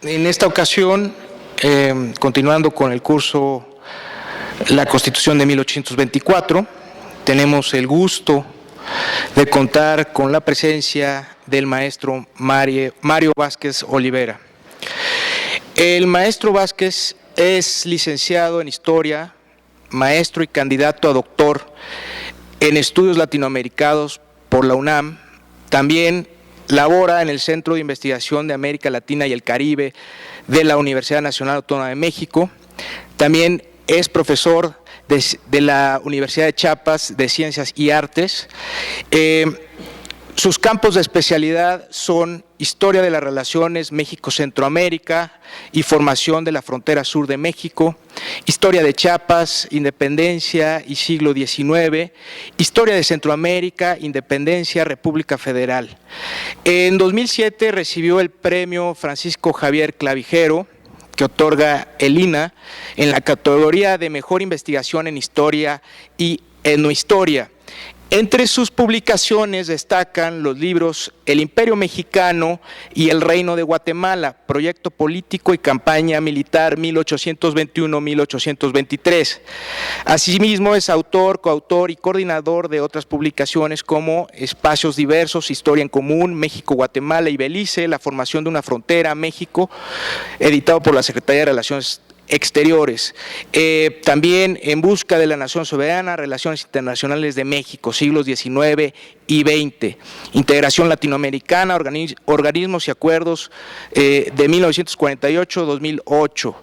En esta ocasión, continuando con el curso La Constitución de 1824, tenemos el gusto de contar con la presencia del maestro Mario Vázquez Olivera. El maestro Vázquez es licenciado en Historia, maestro y candidato a doctor en Estudios Latinoamericanos por la UNAM. También labora en el Centro de Investigación de América Latina y el Caribe de la Universidad Nacional Autónoma de México. También es profesor de la Universidad de Chiapas de Ciencias y Artes. Sus campos de especialidad son Historia de las Relaciones México-Centroamérica y Formación de la Frontera Sur de México, Historia de Chiapas, Independencia y Siglo XIX, Historia de Centroamérica, Independencia, República Federal. En 2007 recibió el premio Francisco Javier Clavijero, que otorga el INAH, en la categoría de Mejor Investigación en Historia y Etnohistoria. Entre sus publicaciones destacan los libros El Imperio Mexicano y El Reino de Guatemala, Proyecto Político y Campaña Militar 1821-1823. Asimismo es autor, coautor y coordinador de otras publicaciones como Espacios Diversos, Historia en Común, México, Guatemala y Belice, La Formación de una Frontera, México, editado por la Secretaría de Relaciones Exteriores. También En Busca de la Nación Soberana, Relaciones Internacionales de México, siglos XIX y XX, Integración Latinoamericana, Organismos y Acuerdos de 1948-2008.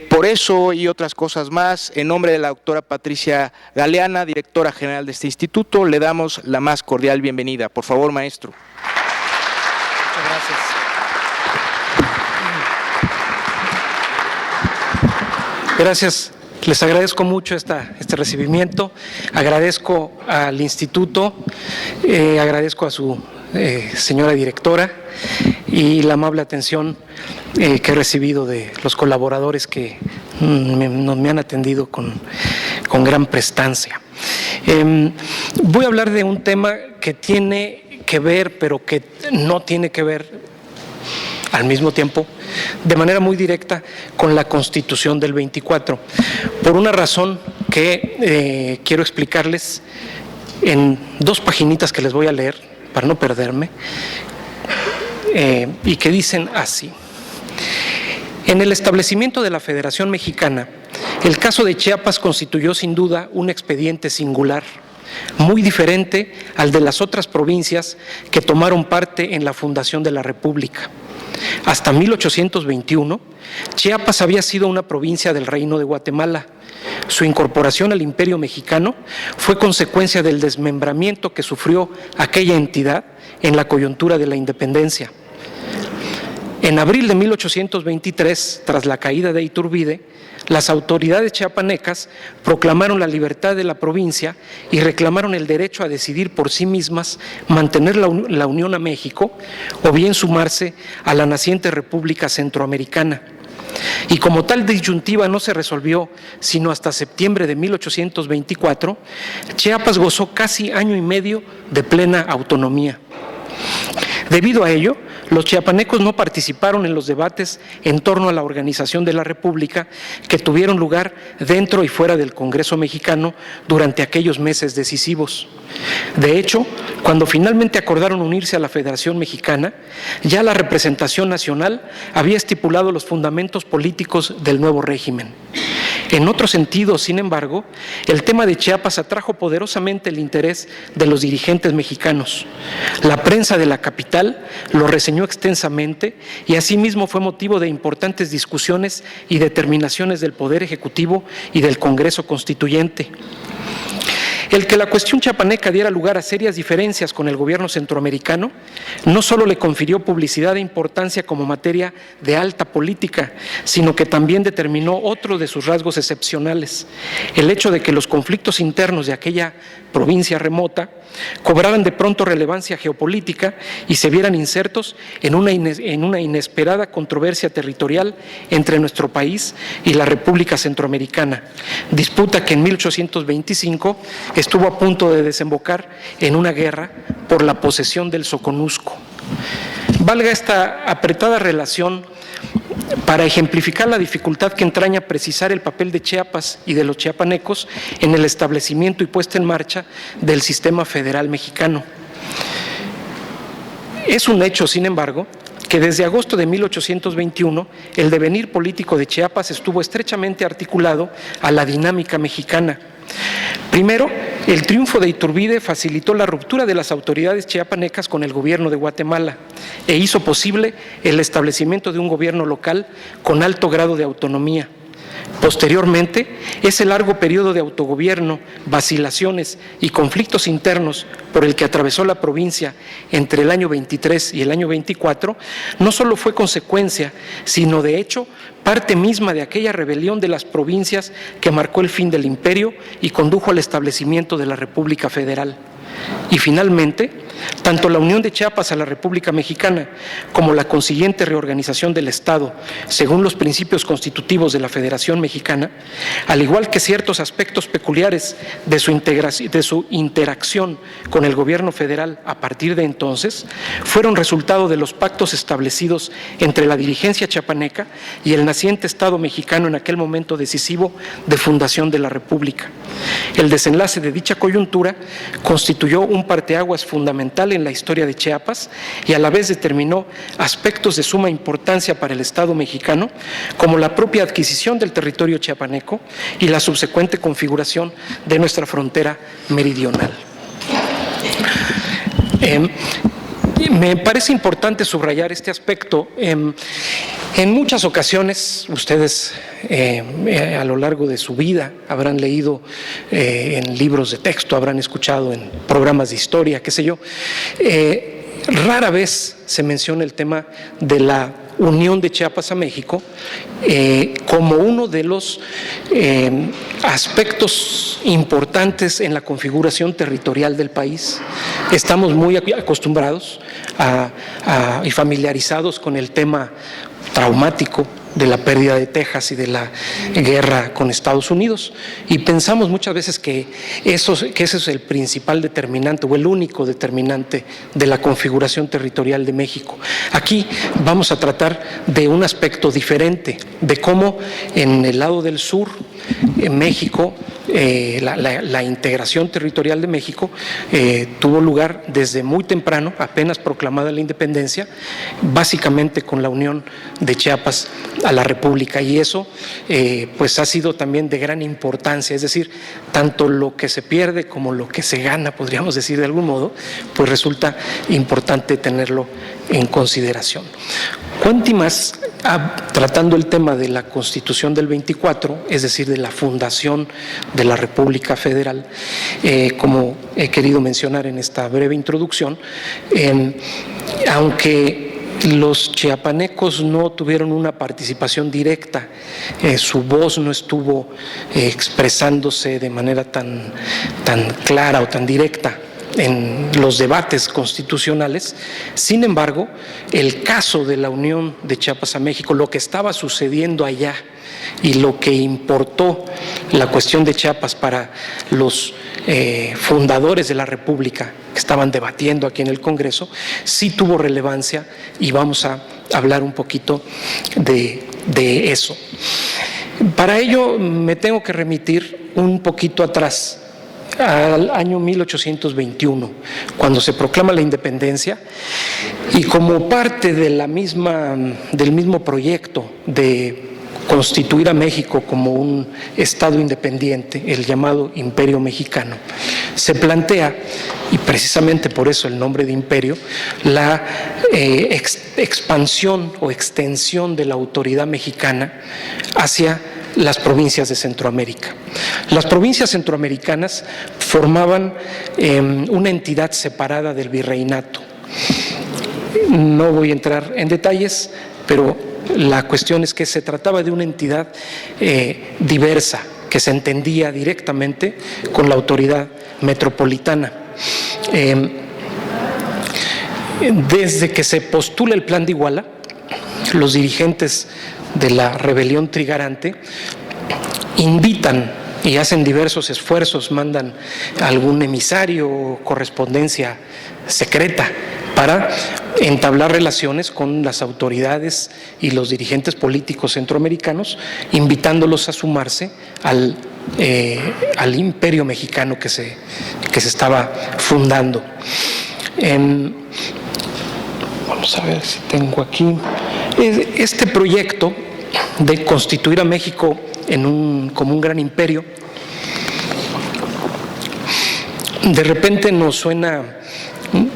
Por eso y otras cosas más, en nombre de la doctora Patricia Galeana, directora general de este instituto, le damos la más cordial bienvenida. Por favor, maestro. Muchas gracias. Gracias, les agradezco mucho este recibimiento, agradezco al instituto, agradezco a su señora directora y la amable atención que he recibido de los colaboradores que me han atendido con gran prestancia. Voy a hablar de un tema que tiene que ver, pero que no tiene que ver al mismo tiempo, de manera muy directa, con la Constitución del 24, por una razón que quiero explicarles en 2 paginitas que les voy a leer, para no perderme, y que dicen así. En el establecimiento de la Federación Mexicana, el caso de Chiapas constituyó sin duda un expediente singular, muy diferente al de las otras provincias que tomaron parte en la fundación de la República. Hasta 1821, Chiapas había sido una provincia del Reino de Guatemala. Su incorporación al Imperio Mexicano fue consecuencia del desmembramiento que sufrió aquella entidad en la coyuntura de la independencia. En abril de 1823, tras la caída de Iturbide, las autoridades chiapanecas proclamaron la libertad de la provincia y reclamaron el derecho a decidir por sí mismas mantener la unión a México o bien sumarse a la naciente República Centroamericana. Y como tal disyuntiva no se resolvió sino hasta septiembre de 1824, Chiapas gozó casi año y medio de plena autonomía. Debido a ello, los chiapanecos no participaron en los debates en torno a la organización de la República que tuvieron lugar dentro y fuera del Congreso mexicano durante aquellos meses decisivos. De hecho, cuando finalmente acordaron unirse a la Federación Mexicana, ya la representación nacional había estipulado los fundamentos políticos del nuevo régimen. En otro sentido, sin embargo, el tema de Chiapas atrajo poderosamente el interés de los dirigentes mexicanos. La prensa de la capital lo reseñó extensamente y asimismo fue motivo de importantes discusiones y determinaciones del Poder Ejecutivo y del Congreso Constituyente. El que la cuestión chiapaneca diera lugar a serias diferencias con el gobierno centroamericano no solo le confirió publicidad e importancia como materia de alta política, sino que también determinó otro de sus rasgos excepcionales, el hecho de que los conflictos internos de aquella provincia remota cobraran de pronto relevancia geopolítica y se vieran insertos en una inesperada controversia territorial entre nuestro país y la República Centroamericana, disputa que en 1825 estuvo a punto de desembocar en una guerra por la posesión del Soconusco. Valga esta apretada relación para ejemplificar la dificultad que entraña precisar el papel de Chiapas y de los chiapanecos en el establecimiento y puesta en marcha del sistema federal mexicano. Es un hecho, sin embargo, que desde agosto de 1821 el devenir político de Chiapas estuvo estrechamente articulado a la dinámica mexicana. Primero, el triunfo de Iturbide facilitó la ruptura de las autoridades chiapanecas con el gobierno de Guatemala e hizo posible el establecimiento de un gobierno local con alto grado de autonomía. Posteriormente, ese largo periodo de autogobierno, vacilaciones y conflictos internos por el que atravesó la provincia entre el año 23 y el año 24, no solo fue consecuencia, sino de hecho parte misma de aquella rebelión de las provincias que marcó el fin del imperio y condujo al establecimiento de la República Federal. Y finalmente, tanto la unión de Chiapas a la República Mexicana como la consiguiente reorganización del Estado, según los principios constitutivos de la Federación Mexicana, al igual que ciertos aspectos peculiares de su interacción con el gobierno federal a partir de entonces, fueron resultado de los pactos establecidos entre la dirigencia chiapaneca y el naciente Estado mexicano en aquel momento decisivo de fundación de la República. El desenlace de dicha coyuntura constituyó un parteaguas fundamental en la historia de Chiapas y a la vez determinó aspectos de suma importancia para el Estado mexicano, como la propia adquisición del territorio chiapaneco y la subsecuente configuración de nuestra frontera meridional. Me parece importante subrayar este aspecto. En muchas ocasiones, ustedes a lo largo de su vida habrán leído en libros de texto, habrán escuchado en programas de historia, qué sé yo, rara vez se menciona el tema de la unión de Chiapas a México como uno de los aspectos importantes en la configuración territorial del país. Estamos muy acostumbrados y familiarizados con el tema traumático de la pérdida de Texas y de la guerra con Estados Unidos, y pensamos muchas veces que ese es el principal determinante o el único determinante de la configuración territorial de México. Aquí vamos a tratar de un aspecto diferente, de cómo en el lado del sur, en México, la integración territorial de México tuvo lugar desde muy temprano, apenas proclamada la independencia, básicamente con la unión de Chiapas a la República, y eso pues ha sido también de gran importancia, es decir, tanto lo que se pierde como lo que se gana, podríamos decir de algún modo, pues resulta importante tenerlo en consideración. Cuanti más, tratando el tema de la Constitución del 24, es decir, de la fundación de la República Federal, como he querido mencionar en esta breve introducción, aunque los chiapanecos no tuvieron una participación directa, su voz no estuvo expresándose de manera tan clara o tan directa en los debates constitucionales. Sin embargo, el caso de la unión de Chiapas a México, lo que estaba sucediendo allá y lo que importó la cuestión de Chiapas para los fundadores de la República que estaban debatiendo aquí en el Congreso, sí tuvo relevancia, y vamos a hablar un poquito de eso. Para ello me tengo que remitir un poquito atrás, al año 1821, cuando se proclama la independencia, y como parte de del mismo proyecto de constituir a México como un Estado independiente, el llamado Imperio Mexicano, se plantea, y precisamente por eso el nombre de imperio, la expansión o extensión de la autoridad mexicana hacia las provincias de Centroamérica. Las provincias centroamericanas formaban una entidad separada del virreinato. No voy a entrar en detalles, pero la cuestión es que se trataba de una entidad diversa, que se entendía directamente con la autoridad metropolitana. Desde que se postula el Plan de Iguala, los dirigentes de la rebelión trigarante invitan y hacen diversos esfuerzos, mandan algún emisario o correspondencia secreta para entablar relaciones con las autoridades y los dirigentes políticos centroamericanos, invitándolos a sumarse al imperio mexicano que se estaba fundando. Vamos a ver si tengo aquí. Este proyecto de constituir a México como un gran imperio, de repente nos suena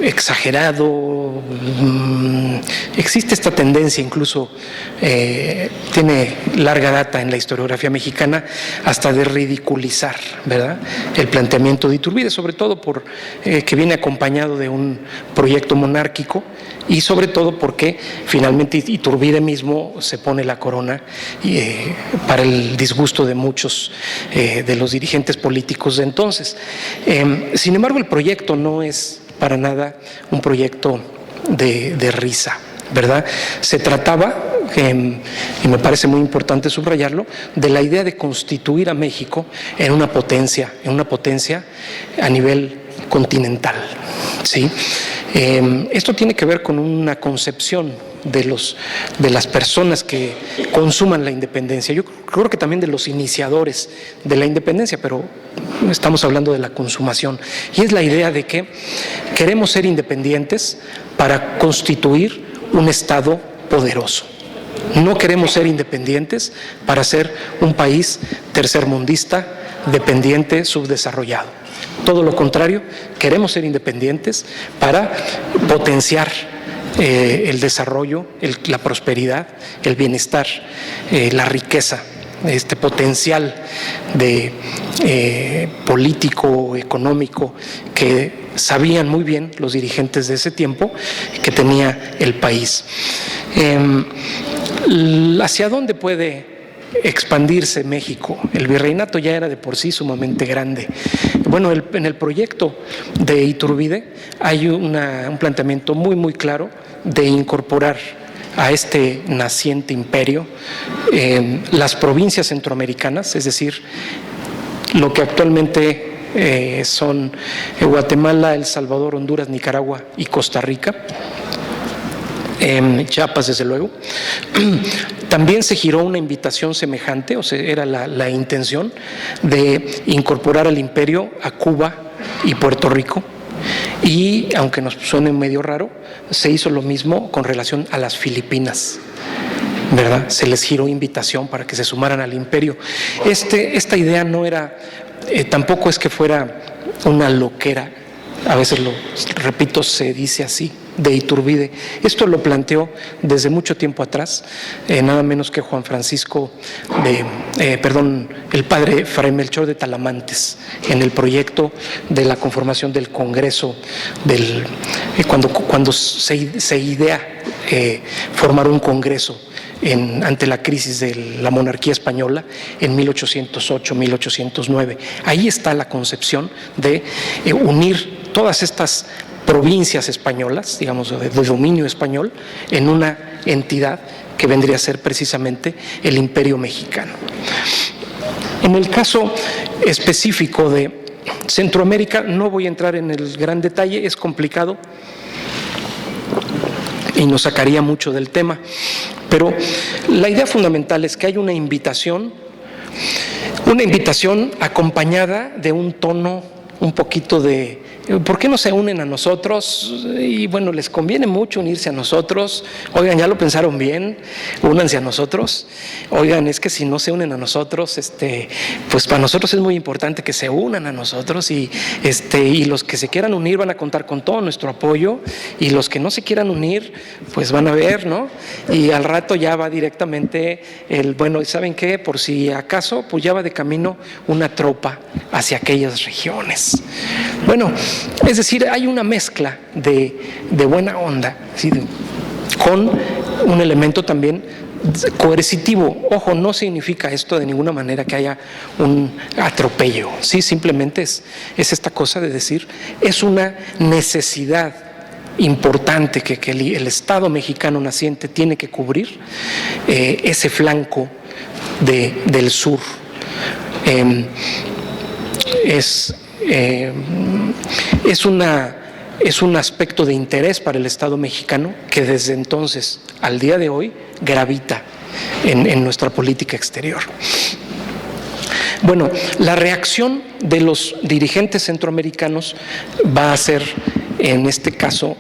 exagerado. Existe esta tendencia, incluso tiene larga data en la historiografía mexicana, hasta de ridiculizar, ¿verdad?, el planteamiento de Iturbide, sobre todo que viene acompañado de un proyecto monárquico, y sobre todo porque finalmente Iturbide mismo se pone la corona para el disgusto de muchos de los dirigentes políticos de entonces. Sin embargo, el proyecto no es para nada un proyecto de risa, ¿verdad? Se trataba, y me parece muy importante subrayarlo, de la idea de constituir a México en una potencia a nivel continental, ¿sí? Esto tiene que ver con una concepción de las personas que consuman la independencia. Yo creo que también de los iniciadores de la independencia, pero estamos hablando de la consumación. Y es la idea de que queremos ser independientes para constituir un Estado poderoso. No queremos ser independientes para ser un país tercermundista, dependiente, subdesarrollado. Todo lo contrario, queremos ser independientes para potenciar el desarrollo, la prosperidad, el bienestar, la riqueza, este potencial político, económico, que sabían muy bien los dirigentes de ese tiempo que tenía el país. ¿Hacia dónde puede expandirse México? El virreinato ya era de por sí sumamente grande. Bueno, en el proyecto de Iturbide hay un planteamiento muy, muy claro de incorporar a este naciente imperio las provincias centroamericanas, es decir, lo que actualmente son Guatemala, El Salvador, Honduras, Nicaragua y Costa Rica. Chiapas, desde luego. También se giró una invitación semejante, o sea, era la intención de incorporar al imperio a Cuba y Puerto Rico, y aunque nos suene medio raro, se hizo lo mismo con relación a las Filipinas, ¿verdad? Se les giró invitación para que se sumaran al imperio. Esta idea no era, tampoco es que fuera una loquera, a veces repito, se dice así, de Iturbide. Esto lo planteó desde mucho tiempo atrás, nada menos que Juan Francisco el padre Fray Melchor de Talamantes, en el proyecto de la conformación del Congreso, cuando se idea formar un Congreso ante la crisis de la monarquía española en 1808-1809. Ahí está la concepción de unir todas estas provincias españolas, digamos, de dominio español, en una entidad que vendría a ser precisamente el Imperio Mexicano. En el caso específico de Centroamérica, no voy a entrar en el gran detalle, es complicado y nos sacaría mucho del tema, pero la idea fundamental es que hay una invitación acompañada de un tono un poquito de ¿por qué no se unen a nosotros? Y bueno, les conviene mucho unirse a nosotros. Oigan, ya lo pensaron bien, únanse a nosotros. Oigan, es que si no se unen a nosotros, pues para nosotros es muy importante que se unan a nosotros, y los que se quieran unir van a contar con todo nuestro apoyo, y los que no se quieran unir, pues van a ver, ¿no? Y al rato ya va directamente bueno, ¿saben qué? Por si acaso, pues ya va de camino una tropa hacia aquellas regiones. Bueno, es decir, hay una mezcla de buena onda, ¿sí?, con un elemento también coercitivo. Ojo, no significa esto de ninguna manera que haya un atropello, ¿sí? Simplemente es esta cosa de decir, es una necesidad importante que el Estado mexicano naciente tiene que cubrir ese flanco del sur. Es una es un aspecto de interés para el Estado mexicano que desde entonces al día de hoy gravita en nuestra política exterior. Bueno, la reacción de los dirigentes centroamericanos va a ser, en este caso,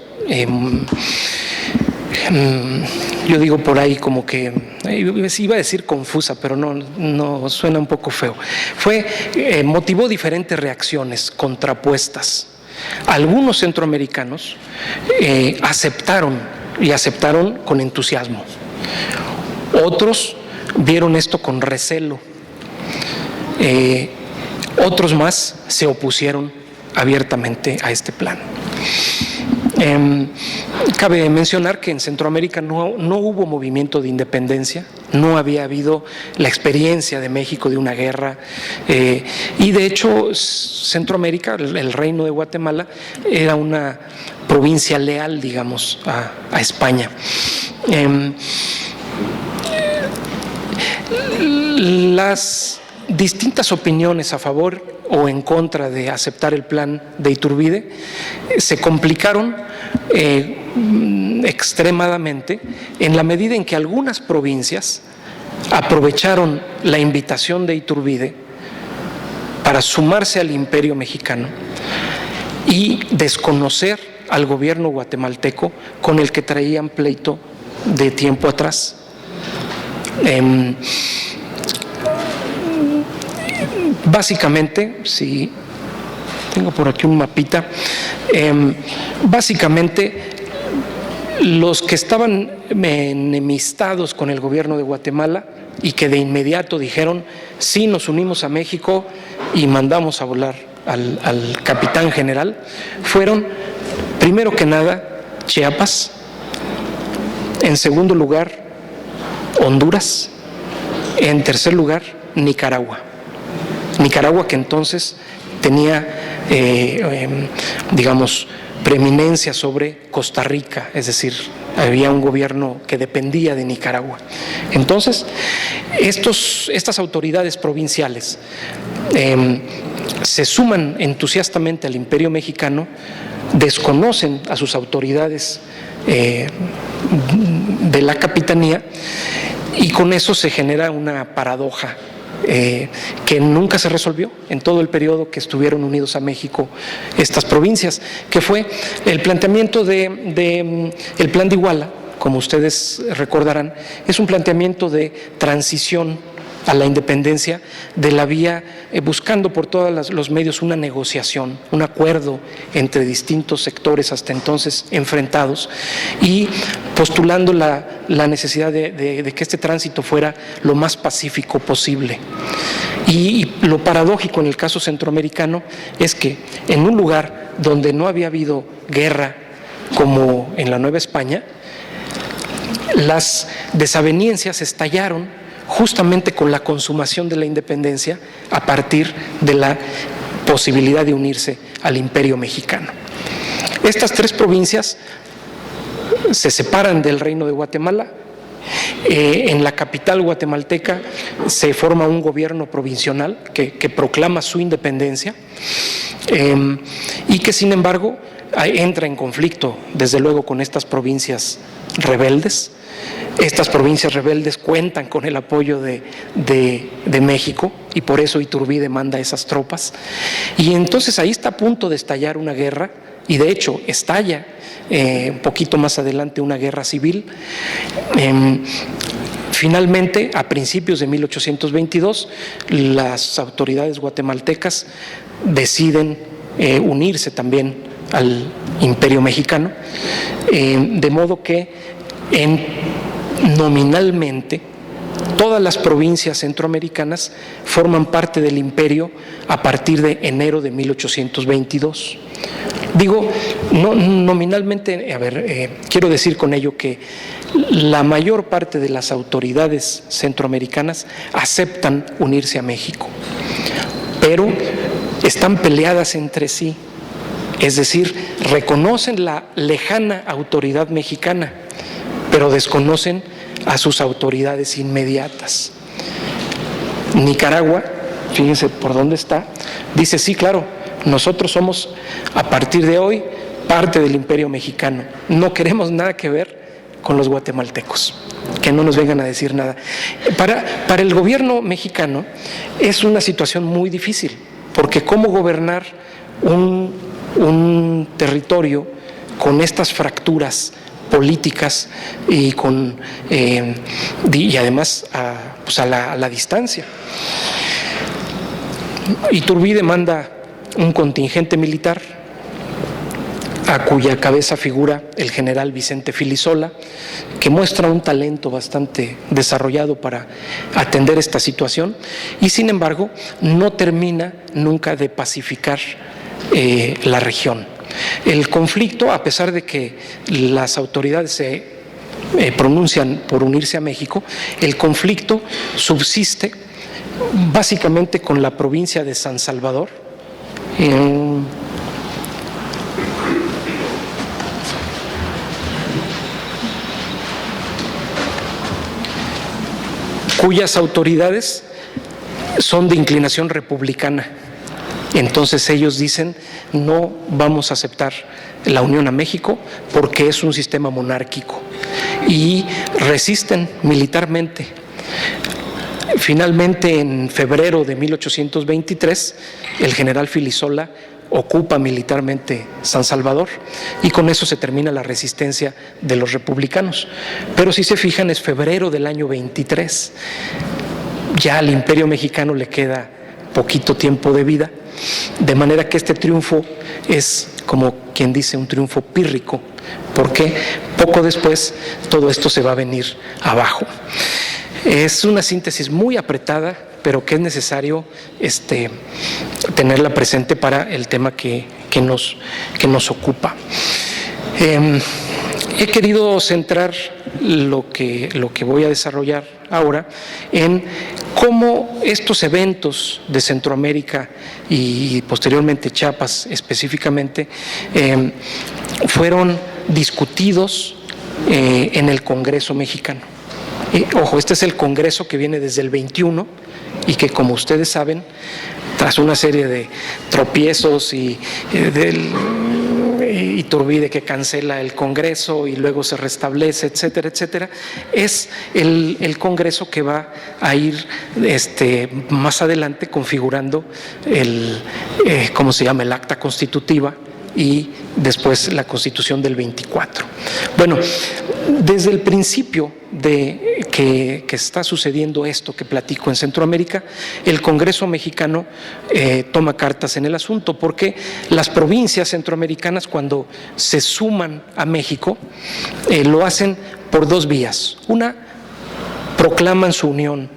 yo digo por ahí como que, iba a decir confusa, pero no suena un poco feo. Motivó diferentes reacciones contrapuestas. Algunos centroamericanos aceptaron con entusiasmo. Otros vieron esto con recelo. Otros más se opusieron abiertamente a este plan. Cabe mencionar que en Centroamérica no hubo movimiento de independencia, no había habido la experiencia de México de una guerra, y de hecho Centroamérica, el Reino de Guatemala, era una provincia leal, digamos, a España. Las distintas opiniones a favor o en contra de aceptar el plan de Iturbide se complicaron extremadamente en la medida en que algunas provincias aprovecharon la invitación de Iturbide para sumarse al imperio mexicano y desconocer al gobierno guatemalteco con el que traían pleito de tiempo atrás. Básicamente, si tengo por aquí un mapita, básicamente los que estaban enemistados con el gobierno de Guatemala y que de inmediato dijeron sí, nos unimos a México y mandamos a volar al capitán general, fueron primero que nada Chiapas, en segundo lugar Honduras, en tercer lugar Nicaragua, que entonces tenía, digamos, preeminencia sobre Costa Rica, es decir, había un gobierno que dependía de Nicaragua. Entonces, estas autoridades provinciales se suman entusiastamente al imperio mexicano, desconocen a sus autoridades de la capitanía, y con eso se genera una paradoja que nunca se resolvió en todo el periodo que estuvieron unidos a México estas provincias, que fue el planteamiento el Plan de Iguala. Como ustedes recordarán, es un planteamiento de transición a la independencia de la vía, buscando por todos los medios una negociación, un acuerdo entre distintos sectores hasta entonces enfrentados, y postulando la necesidad de que este tránsito fuera lo más pacífico posible. Y lo paradójico en el caso centroamericano es que en un lugar donde no había habido guerra como en la Nueva España, las desavenencias estallaron justamente con la consumación de la independencia a partir de la posibilidad de unirse al imperio mexicano. Estas tres provincias se separan del Reino de Guatemala. En la capital guatemalteca se forma un gobierno provisional que proclama su independencia, y que sin embargo entra en conflicto desde luego con estas provincias rebeldes. Estas provincias rebeldes cuentan con el apoyo de México, y por eso Iturbide manda esas tropas, y entonces ahí está a punto de estallar una guerra, y de hecho estalla un poquito más adelante una guerra civil. Finalmente, a principios de 1822, las autoridades guatemaltecas deciden unirse también al imperio mexicano, de modo que nominalmente todas las provincias centroamericanas forman parte del imperio a partir de enero de 1822. Digo, no, nominalmente, quiero decir con ello que la mayor parte de las autoridades centroamericanas aceptan unirse a México, pero están peleadas entre sí, es decir, reconocen la lejana autoridad mexicana, pero desconocen a sus autoridades inmediatas. Nicaragua, fíjense por dónde está, dice sí, claro, nosotros somos a partir de hoy parte del Imperio Mexicano. No queremos nada que ver con los guatemaltecos, que no nos vengan a decir nada. Para el gobierno mexicano es una situación muy difícil, porque cómo gobernar un territorio con estas fracturas políticas y además a la distancia. Iturbide manda un contingente militar a cuya cabeza figura el general Vicente Filisola, que muestra un talento bastante desarrollado para atender esta situación y sin embargo no termina nunca de pacificar la región. El conflicto, a pesar de que las autoridades se pronuncian por unirse a México, el conflicto subsiste básicamente con la provincia de San Salvador, cuyas autoridades son de inclinación republicana. Entonces ellos dicen, no vamos a aceptar la unión a México porque es un sistema monárquico, y resisten militarmente. Finalmente, en febrero de 1823, el general Filisola ocupa militarmente San Salvador y con eso se termina la resistencia de los republicanos. Pero si se fijan, es febrero del año 23. Ya al Imperio Mexicano le queda poquito tiempo de vida, de manera que este triunfo es, como quien dice, un triunfo pírrico, porque poco después todo esto se va a venir abajo. Es una síntesis muy apretada, pero que es necesario tenerla presente para el tema que nos ocupa. He querido centrar lo que voy a desarrollar ahora en cómo estos eventos de Centroamérica y posteriormente Chiapas específicamente fueron discutidos en el Congreso mexicano. Ojo, este es el Congreso que viene desde el 21 y que, como ustedes saben, tras una serie de tropiezos y Iturbide que cancela el Congreso y luego se restablece, etcétera, etcétera, es el Congreso que va a ir más adelante configurando ¿cómo se llama?, el acta constitutiva y después la Constitución del 24. Bueno, desde el principio de que está sucediendo esto que platico en Centroamérica, el Congreso mexicano toma cartas en el asunto, porque las provincias centroamericanas, cuando se suman a México, lo hacen por dos vías. Una, proclaman su unión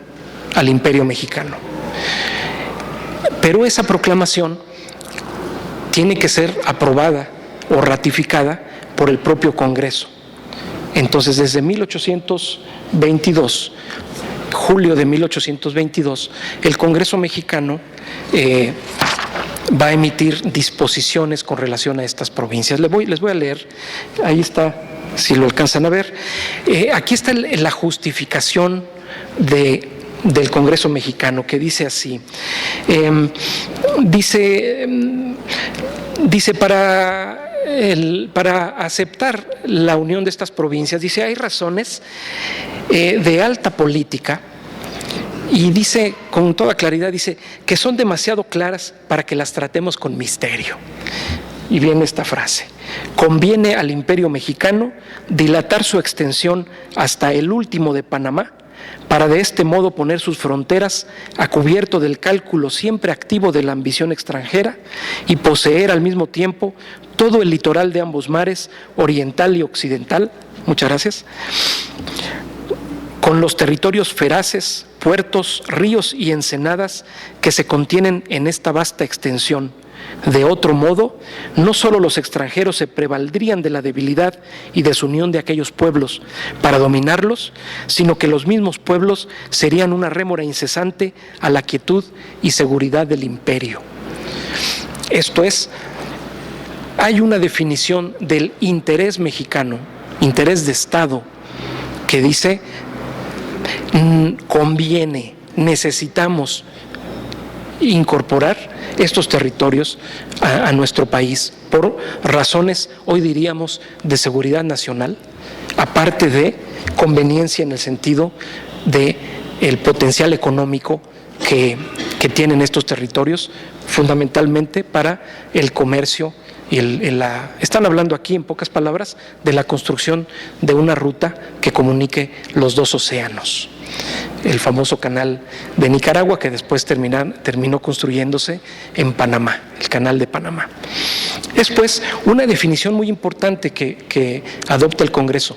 al Imperio Mexicano, pero esa proclamación tiene que ser aprobada o ratificada por el propio Congreso. Entonces, desde 1822, julio de 1822, el Congreso mexicano va a emitir disposiciones con relación a estas provincias. Les voy a leer, ahí está, si lo alcanzan a ver. Aquí está la justificación del Congreso mexicano, que dice así. Dice para aceptar la unión de estas provincias, dice, hay razones de alta política, y dice con toda claridad, dice que son demasiado claras para que las tratemos con misterio. Y viene esta frase: conviene al Imperio Mexicano dilatar su extensión hasta el último de Panamá, para de este modo poner sus fronteras a cubierto del cálculo siempre activo de la ambición extranjera y poseer al mismo tiempo todo el litoral de ambos mares, oriental y occidental, muchas gracias, con los territorios feraces, puertos, ríos y ensenadas que se contienen en esta vasta extensión. De otro modo, no solo los extranjeros se prevaldrían de la debilidad y desunión de aquellos pueblos para dominarlos, sino que los mismos pueblos serían una rémora incesante a la quietud y seguridad del imperio. Esto es, hay una definición del interés mexicano, interés de Estado, que dice, conviene, necesitamos incorporar estos territorios a nuestro país por razones, hoy diríamos, de seguridad nacional, aparte de conveniencia en el sentido de el potencial económico que tienen estos territorios, fundamentalmente para el comercio y están hablando aquí, en pocas palabras, de la construcción de una ruta que comunique los dos océanos. El famoso canal de Nicaragua, que después terminó construyéndose en Panamá, el canal de Panamá. Después, una definición muy importante que adopta el Congreso.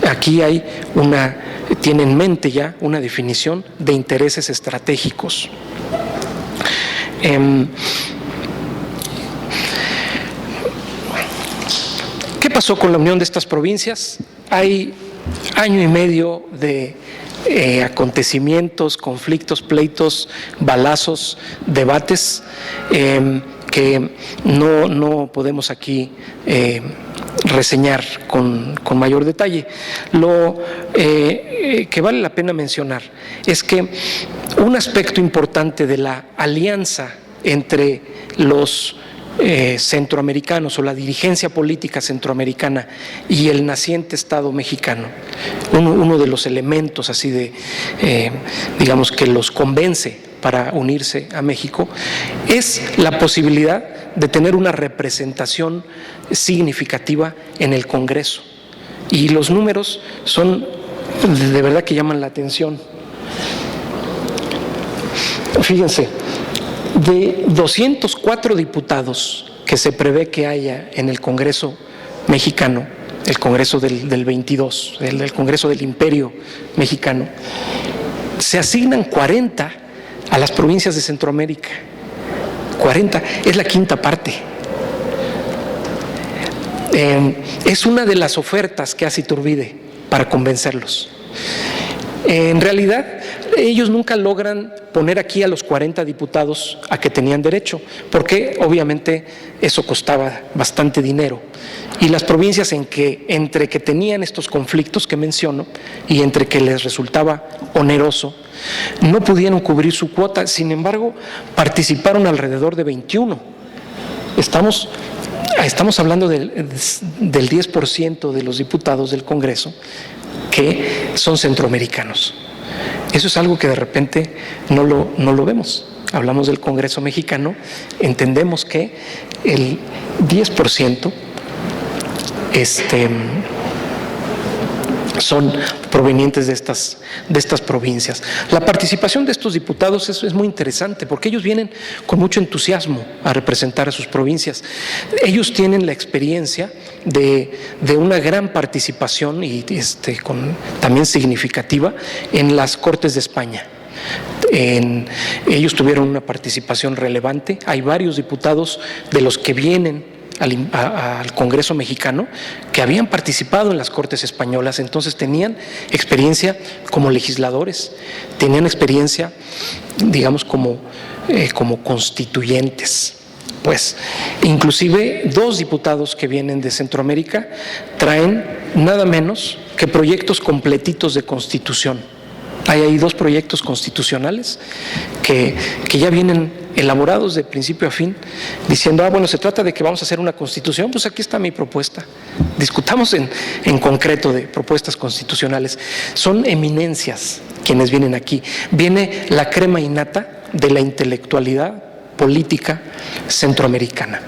Aquí tiene en mente ya una definición de intereses estratégicos. ¿Qué pasó con la unión de estas provincias? Hay año y medio de acontecimientos, conflictos, pleitos, balazos, debates que no podemos aquí reseñar con mayor detalle. Lo que vale la pena mencionar es que un aspecto importante de la alianza entre los centroamericanos o la dirigencia política centroamericana y el naciente Estado mexicano, uno de los elementos así de, digamos, que los convence para unirse a México, es la posibilidad de tener una representación significativa en el Congreso. Y los números son de verdad que llaman la atención. Fíjense, de 204 diputados que se prevé que haya en el Congreso mexicano, el Congreso del 22, el Congreso del Imperio Mexicano, se asignan 40 a las provincias de Centroamérica. 40, es la quinta parte. Es una de las ofertas que hace Iturbide para convencerlos. En realidad, ellos nunca logran poner aquí a los 40 diputados a que tenían derecho, porque obviamente eso costaba bastante dinero. Y las provincias entre que tenían estos conflictos que menciono y entre que les resultaba oneroso, no pudieron cubrir su cuota. Sin embargo, participaron alrededor de 21. Estamos hablando del 10% de los diputados del Congreso que son centroamericanos. Eso es algo que de repente no lo vemos. Hablamos del Congreso mexicano, entendemos que el 10% son provenientes de estas provincias. La participación de estos diputados es muy interesante porque ellos vienen con mucho entusiasmo a representar a sus provincias. Ellos tienen la experiencia de una gran participación y también significativa en las Cortes de España. Ellos tuvieron una participación relevante. Hay varios diputados de los que vienen al Congreso mexicano que habían participado en las Cortes españolas, entonces tenían experiencia como legisladores, tenían experiencia, digamos, como constituyentes. Pues, inclusive 2 diputados que vienen de Centroamérica traen nada menos que proyectos completitos de constitución. Hay ahí 2 proyectos constitucionales que ya vienen elaborados de principio a fin, diciendo, bueno, se trata de que vamos a hacer una constitución, pues aquí está mi propuesta. Discutamos en concreto de propuestas constitucionales. Son eminencias quienes vienen aquí. Viene la crema innata de la intelectualidad política centroamericana.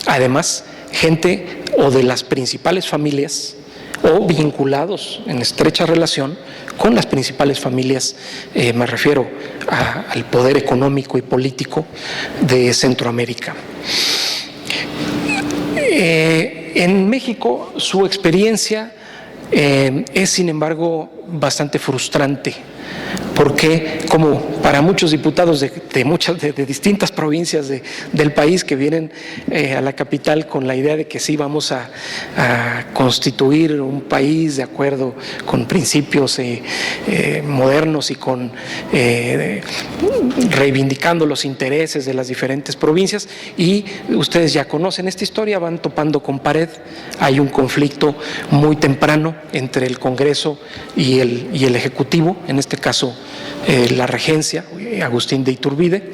Además, gente o de las principales familias o vinculados en estrecha relación con las principales familias, me refiero al poder económico y político de Centroamérica. En México su experiencia es, sin embargo, bastante frustrante, porque como para muchos diputados de distintas provincias del país que vienen a la capital con la idea de que sí vamos a constituir un país de acuerdo con principios modernos y con reivindicando los intereses de las diferentes provincias, y ustedes ya conocen esta historia, van topando con pared. Hay un conflicto muy temprano entre el Congreso y el Ejecutivo, en este este caso la regencia, Agustín de Iturbide,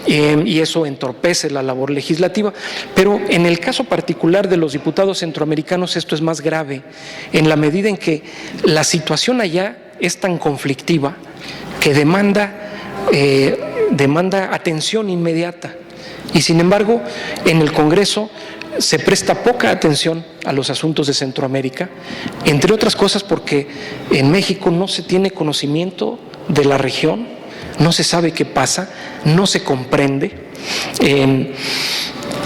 y eso entorpece la labor legislativa. Pero en el caso particular de los diputados centroamericanos esto es más grave, en la medida en que la situación allá es tan conflictiva que demanda atención inmediata. Y sin embargo, en el Congreso se presta poca atención a los asuntos de Centroamérica, entre otras cosas porque en México no se tiene conocimiento de la región, no se sabe qué pasa, no se comprende.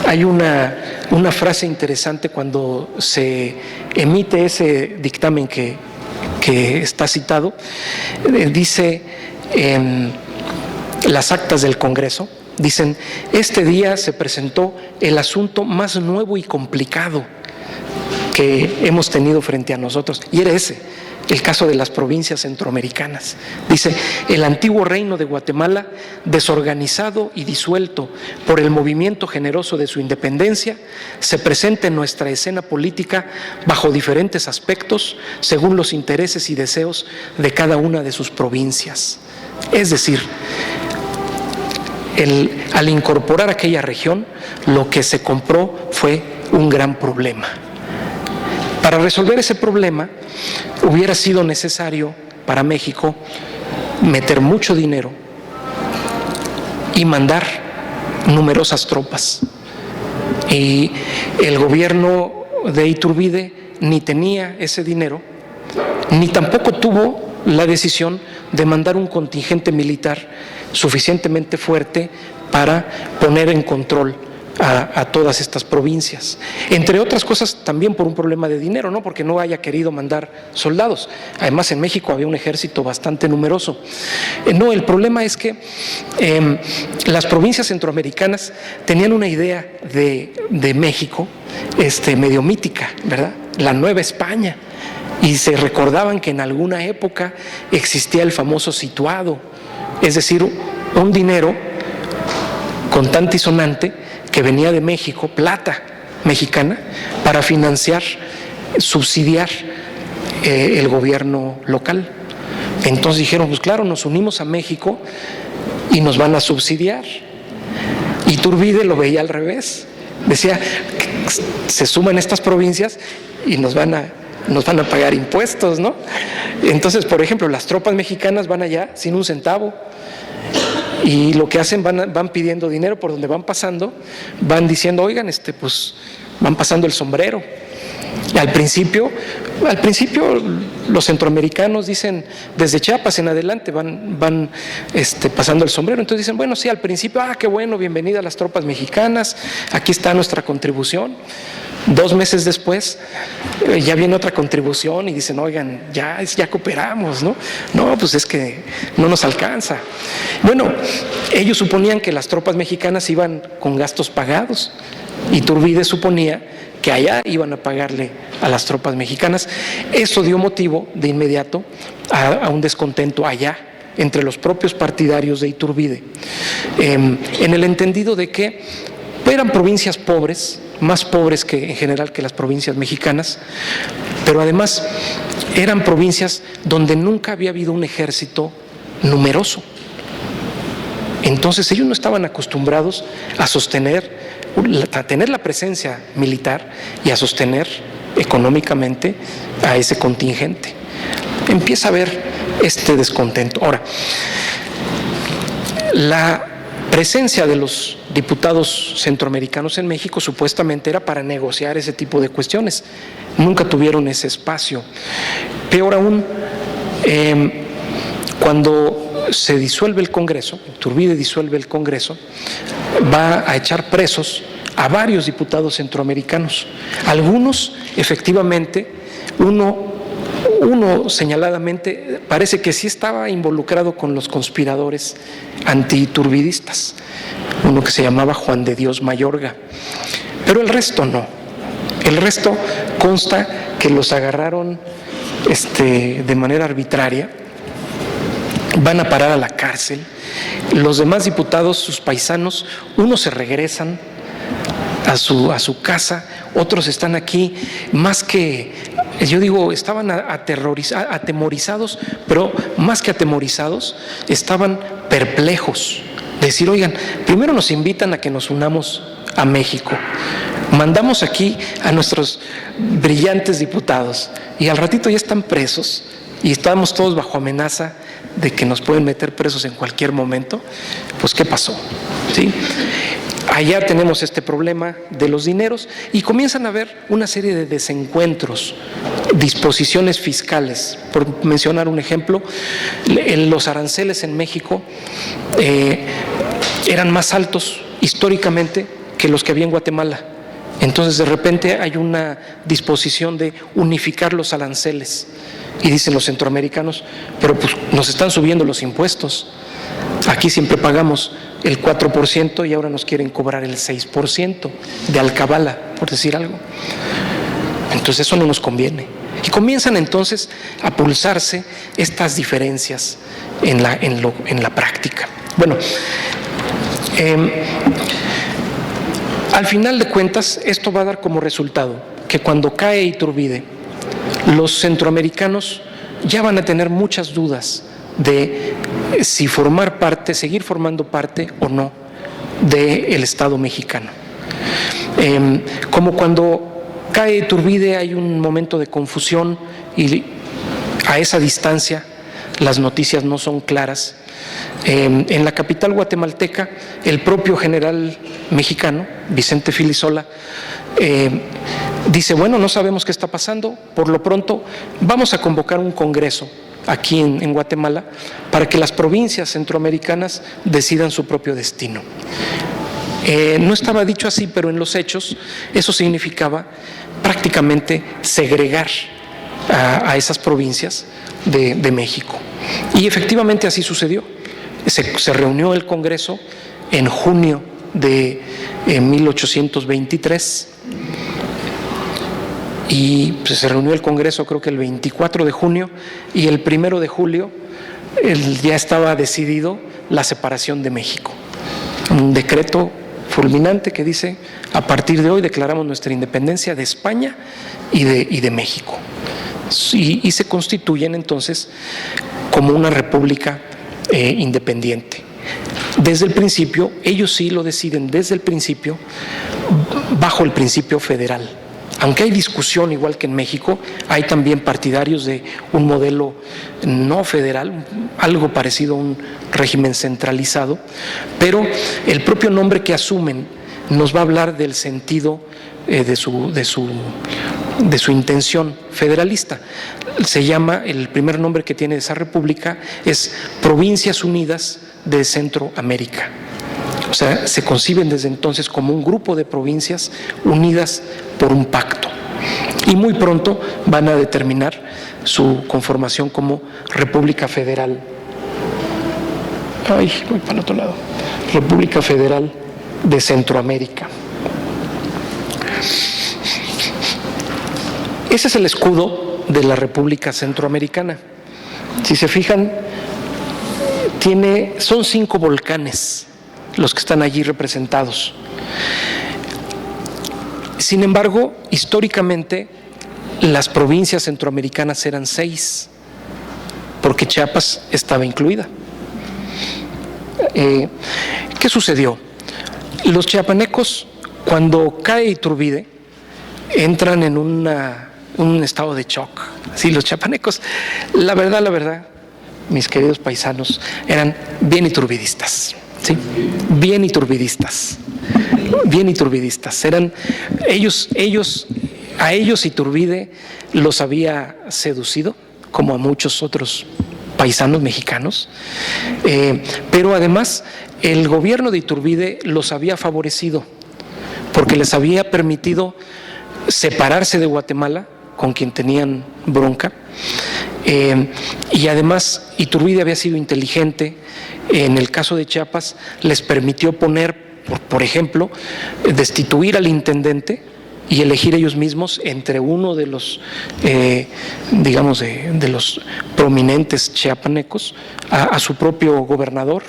Hay una frase interesante cuando se emite ese dictamen que está citado, dice las actas del Congreso, dicen: este día se presentó el asunto más nuevo y complicado que hemos tenido frente a nosotros, y era ese, el caso de las provincias centroamericanas. Dice: el antiguo reino de Guatemala, desorganizado y disuelto por el movimiento generoso de su independencia, se presenta en nuestra escena política bajo diferentes aspectos, según los intereses y deseos de cada una de sus provincias. Es decir, al incorporar aquella región, lo que se compró fue un gran problema. Para resolver ese problema, hubiera sido necesario para México meter mucho dinero y mandar numerosas tropas. Y el gobierno de Iturbide ni tenía ese dinero, ni tampoco tuvo la decisión de mandar un contingente militar suficientemente fuerte para poner en control a todas estas provincias. Entre otras cosas, también por un problema de dinero, no porque no haya querido mandar soldados. Además, en México había un ejército bastante numeroso. No, el problema es que las provincias centroamericanas tenían una idea de México medio mítica, ¿verdad? La Nueva España. Y se recordaban que en alguna época existía el famoso situado, es decir, un dinero contante y sonante que venía de México, plata mexicana, para financiar, subsidiar el gobierno local. Entonces dijeron: pues claro, nos unimos a México y nos van a subsidiar. Iturbide lo veía al revés, decía: se suman estas provincias y nos van a pagar impuestos, ¿no? Entonces, por ejemplo, las tropas mexicanas van allá sin un centavo, y lo que hacen, van pidiendo dinero por donde van pasando, van diciendo: oigan, pues van pasando el sombrero. Y al principio los centroamericanos dicen, desde Chiapas en adelante van pasando el sombrero. Entonces dicen: bueno, sí, al principio, qué bueno, bienvenida a las tropas mexicanas, aquí está nuestra contribución. 2 meses después ya viene otra contribución y dicen: oigan, ya cooperamos, ¿no? No, pues es que no nos alcanza. Bueno, ellos suponían que las tropas mexicanas iban con gastos pagados. Iturbide suponía que allá iban a pagarle a las tropas mexicanas. Eso dio motivo de inmediato a un descontento allá entre los propios partidarios de Iturbide, en el entendido de que eran provincias pobres, más pobres que en general que las provincias mexicanas, pero además eran provincias donde nunca había habido un ejército numeroso. Entonces ellos no estaban acostumbrados a tener la presencia militar y a sostener económicamente a ese contingente. Empieza a haber este descontento. Ahora, la presencia de los diputados centroamericanos en México supuestamente era para negociar ese tipo de cuestiones. Nunca tuvieron ese espacio. Peor aún, cuando se disuelve el Congreso, Iturbide disuelve el Congreso, va a echar presos a varios diputados centroamericanos. Algunos, efectivamente, uno señaladamente parece que sí estaba involucrado con los conspiradores anti-iturbidistas, uno que se llamaba Juan de Dios Mayorga, pero el resto no. El resto consta que los agarraron de manera arbitraria, van a parar a la cárcel. Los demás diputados, sus paisanos, unos se regresan a su casa, otros están aquí, más que yo digo, estaban atemorizados, pero más que atemorizados, estaban perplejos. Decir, oigan, primero nos invitan a que nos unamos a México. Mandamos aquí a nuestros brillantes diputados y al ratito ya están presos y estamos todos bajo amenaza de que nos pueden meter presos en cualquier momento. Pues, ¿qué pasó? ¿Sí? Allá tenemos este problema de los dineros y comienzan a haber una serie de desencuentros, disposiciones fiscales. Por mencionar un ejemplo, los aranceles en México eran más altos históricamente que los que había en Guatemala. Entonces, de repente hay una disposición de unificar los aranceles. Y dicen los centroamericanos, pero pues nos están subiendo los impuestos. Aquí siempre pagamos el 4% y ahora nos quieren cobrar el 6% de alcabala, por decir algo. Entonces eso no nos conviene. Y comienzan entonces a pulsarse estas diferencias en la práctica. Bueno, al final de cuentas, esto va a dar como resultado que cuando cae Iturbide, los centroamericanos ya van a tener muchas dudas de si formar parte, seguir formando parte o no del Estado mexicano. Como cuando cae Iturbide hay un momento de confusión y a esa distancia las noticias no son claras. En la capital guatemalteca, el propio general mexicano, Vicente Filisola, dice, bueno, no sabemos qué está pasando, por lo pronto vamos a convocar un congreso aquí en Guatemala para que las provincias centroamericanas decidan su propio destino. No estaba dicho así, pero en los hechos eso significaba prácticamente segregar a esas provincias de México. Y efectivamente así sucedió. Se reunió el Congreso en junio de 1823 y pues, se reunió el Congreso creo que el 24 de junio y el 1 de julio ya estaba decidido la separación de México. Un decreto fulminante que dice, a partir de hoy declaramos nuestra independencia de España y de México. Y se constituyen entonces como una república independiente. Desde el principio, ellos sí lo deciden desde el principio, bajo el principio federal. Aunque hay discusión, igual que en México, hay también partidarios de un modelo no federal, algo parecido a un régimen centralizado, pero el propio nombre que asumen nos va a hablar del sentido de su intención federalista. Se llama, el primer nombre que tiene esa república es Provincias Unidas de Centroamérica. O sea, se conciben desde entonces como un grupo de provincias unidas por un pacto. Y muy pronto van a determinar su conformación como República Federal. Ay, voy para el otro lado. República Federal de Centroamérica. Ese es el escudo de la República Centroamericana. Si se fijan, son 5 volcanes los que están allí representados. Sin embargo, históricamente, las provincias centroamericanas eran 6, porque Chiapas estaba incluida. ¿Qué sucedió? Los chiapanecos, cuando cae Iturbide, entran en un estado de shock. Sí, los chiapanecos, la verdad, mis queridos paisanos, eran bien iturbidistas. Sí, bien iturbidistas. Eran a ellos Iturbide los había seducido, como a muchos otros paisanos mexicanos, pero además el gobierno de Iturbide los había favorecido porque les había permitido separarse de Guatemala, con quien tenían bronca, y además Iturbide había sido inteligente. En el caso de Chiapas les permitió poner, por ejemplo, destituir al intendente y elegir ellos mismos entre uno de los, digamos, de los prominentes chiapanecos a su propio gobernador,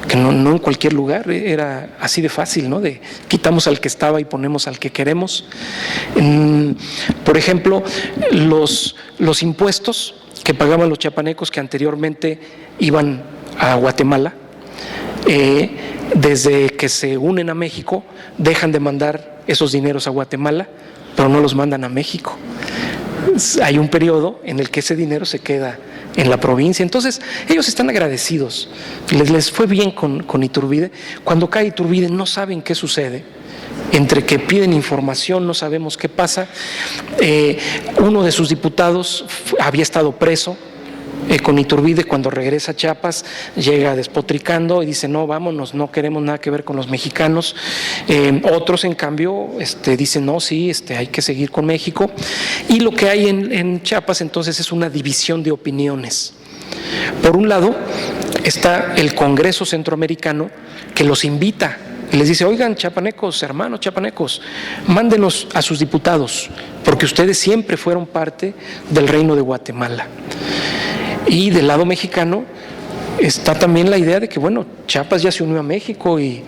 porque no en cualquier lugar era así de fácil, ¿no? De quitamos al que estaba y ponemos al que queremos. Por ejemplo, los impuestos que pagaban los chiapanecos que anteriormente iban a Guatemala, desde que se unen a México, dejan de mandar esos dineros a Guatemala, pero no los mandan a México. Hay un periodo en el que ese dinero se queda en la provincia. Entonces, ellos están agradecidos. Les fue bien con Iturbide. Cuando cae Iturbide no saben qué sucede. Entre que piden información, no sabemos qué pasa. Uno de sus diputados había estado preso con Iturbide. Cuando regresa a Chiapas, llega despotricando y dice: no, vámonos, no queremos nada que ver con los mexicanos. Otros, en cambio, dicen: no, sí, hay que seguir con México. Y lo que hay en Chiapas entonces es una división de opiniones. Por un lado está el Congreso Centroamericano, que los invita y les dice: oigan, chiapanecos, hermanos chiapanecos, mándenos a sus diputados, porque ustedes siempre fueron parte del Reino de Guatemala. Y del lado mexicano está también la idea de que, bueno, Chiapas ya se unió a México y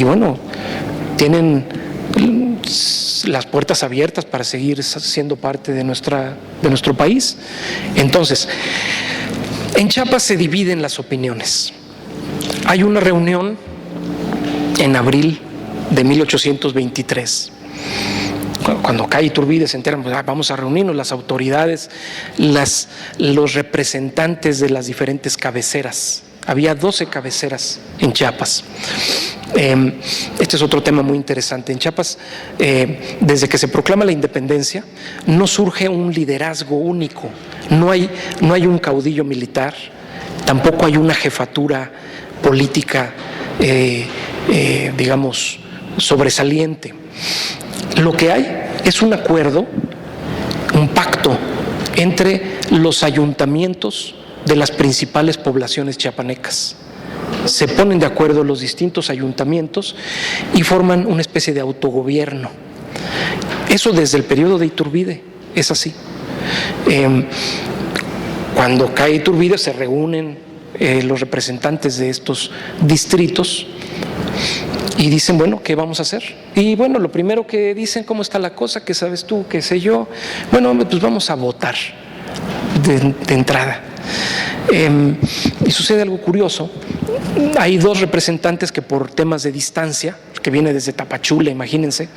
bueno, tienen las puertas abiertas para seguir siendo parte de nuestro país. Entonces, en Chiapas se dividen las opiniones. Hay una reunión en abril de 1823. Cuando cae Iturbide se enteran: pues, vamos a reunirnos las autoridades, los representantes de las diferentes cabeceras. Había 12 cabeceras en Chiapas. Este es otro tema muy interesante. En Chiapas, desde que se proclama la independencia, no surge un liderazgo único. No hay un caudillo militar, tampoco hay una jefatura política, digamos, sobresaliente. Lo que hay es un acuerdo, un pacto entre los ayuntamientos de las principales poblaciones chiapanecas. Se ponen de acuerdo los distintos ayuntamientos y forman una especie de autogobierno. Eso desde el periodo de Iturbide es así. Cuando cae Iturbide se reúnen los representantes de estos distritos y dicen: bueno, ¿qué vamos a hacer? Y bueno, lo primero que dicen: ¿cómo está la cosa? ¿Qué sabes tú? ¿Qué sé yo? Bueno, pues vamos a votar de entrada. Y sucede algo curioso. Hay dos representantes que, por temas de distancia, que viene desde Tapachula, imagínense,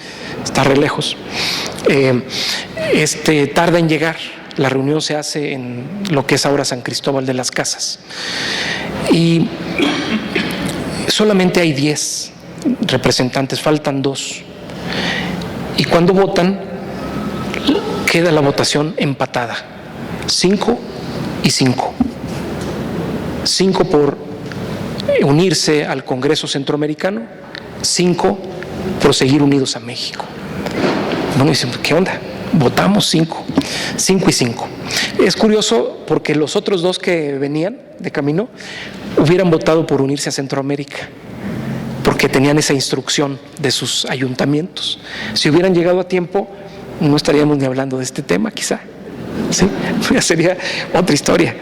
está re lejos, tarda en llegar. La reunión se hace en lo que es ahora San Cristóbal de las Casas. Y solamente hay 10 representantes, faltan 2. Y cuando votan, queda la votación empatada, 5 y 5. 5 por unirse al Congreso Centroamericano, 5 por seguir unidos a México. Bueno, dicen: ¿qué onda? Votamos 5 y 5. Es curioso porque los otros 2 que venían de camino hubieran votado por unirse a Centroamérica, porque tenían esa instrucción de sus ayuntamientos. Si hubieran llegado a tiempo, no estaríamos ni hablando de este tema, quizá. ¿Sí? Ya sería otra historia,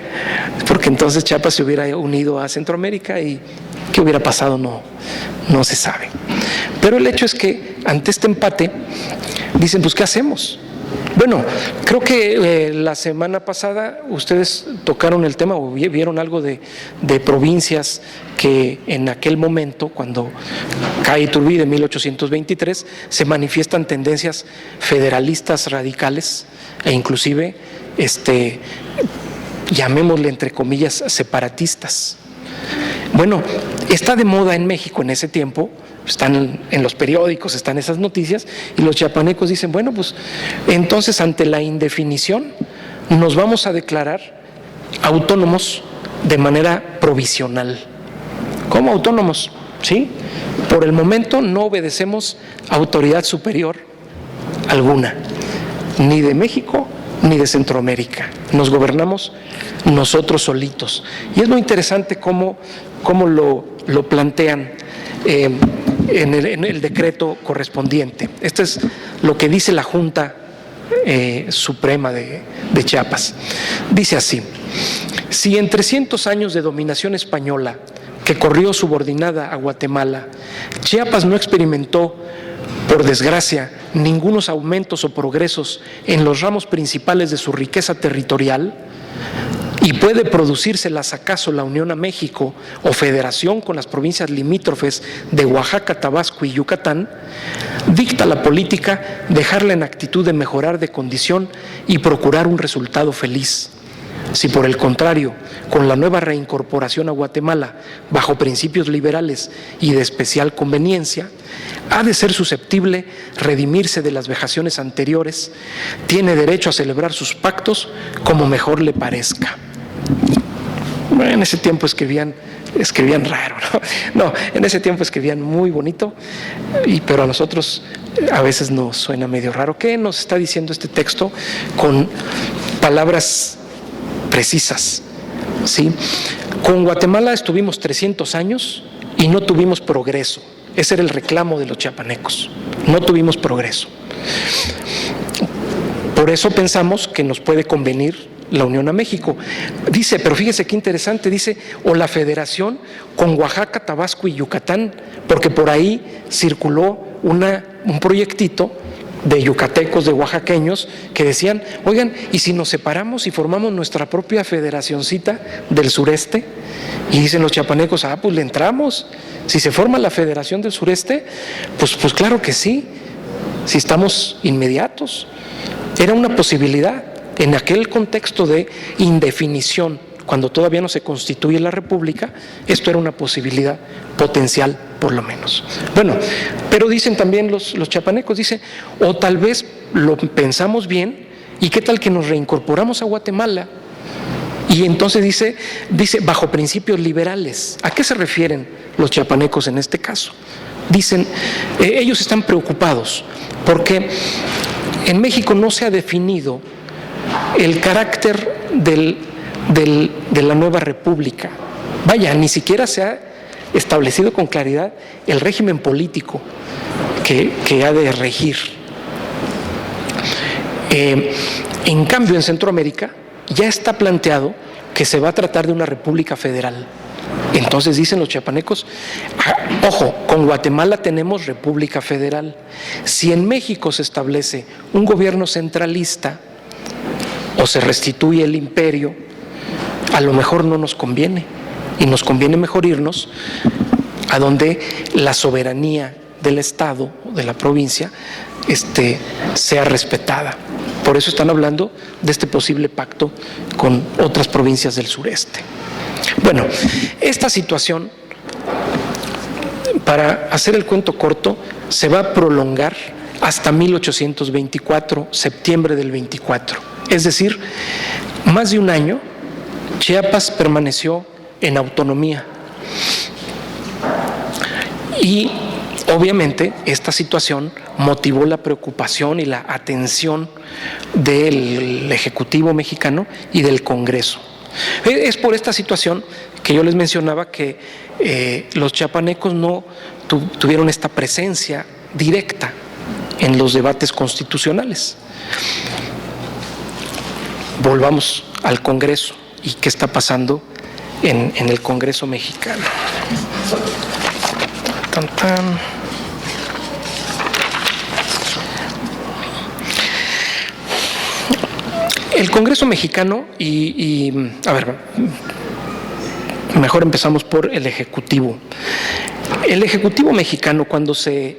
porque entonces Chiapas se hubiera unido a Centroamérica y qué hubiera pasado no se sabe. Pero el hecho es que ante este empate dicen: pues, ¿qué hacemos? Bueno, creo que la semana pasada ustedes tocaron el tema o vieron algo de provincias que en aquel momento, cuando cae Iturbide en 1823, se manifiestan tendencias federalistas radicales e inclusive, llamémosle entre comillas, separatistas. Bueno, está de moda en México en ese tiempo, están en los periódicos, están esas noticias, y los chiapanecos dicen: bueno, pues entonces, ante la indefinición, nos vamos a declarar autónomos de manera provisional. ¿Cómo autónomos? Sí, por el momento no obedecemos a autoridad superior alguna, ni de México ni de Centroamérica. Nos gobernamos nosotros solitos. Y es muy interesante cómo lo plantean en el decreto correspondiente. Esto es lo que dice la Junta Suprema de Chiapas. Dice así: si en 300 años de dominación española que corrió subordinada a Guatemala, Chiapas no experimentó, por desgracia, ningunos aumentos o progresos en los ramos principales de su riqueza territorial, y puede producírselas acaso la unión a México o federación con las provincias limítrofes de Oaxaca, Tabasco y Yucatán, dicta la política dejarla en actitud de mejorar de condición y procurar un resultado feliz. Si por el contrario, con la nueva reincorporación a Guatemala, bajo principios liberales y de especial conveniencia, ha de ser susceptible redimirse de las vejaciones anteriores, tiene derecho a celebrar sus pactos como mejor le parezca. Bueno, en ese tiempo escribían raro, ¿no? No, en ese tiempo escribían muy bonito, pero a nosotros a veces nos suena medio raro. ¿Qué nos está diciendo este texto con palabras precisas? ¿Sí? Con Guatemala estuvimos 300 años y no tuvimos progreso. Ese era el reclamo de los chiapanecos. No tuvimos progreso. Por eso pensamos que nos puede convenir la unión a México. Dice, pero fíjese qué interesante, dice, o la federación con Oaxaca, Tabasco y Yucatán, porque por ahí circuló un proyectito de yucatecos, de oaxaqueños, que decían, oigan, ¿y si nos separamos y formamos nuestra propia federacioncita del sureste? Y dicen los chiapanecos, pues le entramos. Si se forma la Federación del Sureste, pues claro que sí, si estamos inmediatos. Era una posibilidad en aquel contexto de indefinición, cuando todavía no se constituye la República. Esto era una posibilidad potencial, por lo menos. Bueno, pero dicen también los chiapanecos, dicen, o tal vez lo pensamos bien, ¿y qué tal que nos reincorporamos a Guatemala? Y entonces dice bajo principios liberales. ¿A qué se refieren los chiapanecos en este caso? Dicen, ellos están preocupados porque en México no se ha definido el carácter de la nueva república. Vaya, ni siquiera se ha establecido con claridad el régimen político que ha de regir. En cambio, en Centroamérica ya está planteado que se va a tratar de una república federal. Entonces dicen los chiapanecos, ojo, con Guatemala tenemos república federal. Si en México se establece un gobierno centralista o se restituye el imperio, a lo mejor no nos conviene, y nos conviene mejor irnos a donde la soberanía del Estado, de la provincia, sea respetada. Por eso están hablando de este posible pacto con otras provincias del sureste. Bueno, esta situación, para hacer el cuento corto, se va a prolongar hasta 1824, septiembre del 24. Es decir, más de un año, Chiapas permaneció en autonomía. Y obviamente esta situación motivó la preocupación y la atención del Ejecutivo mexicano y del Congreso. Es por esta situación que yo les mencionaba que los chiapanecos no tuvieron esta presencia directa en los debates constitucionales. Volvamos al Congreso y qué está pasando en el Congreso mexicano. El Congreso mexicano mejor empezamos por el Ejecutivo. El Ejecutivo mexicano, cuando se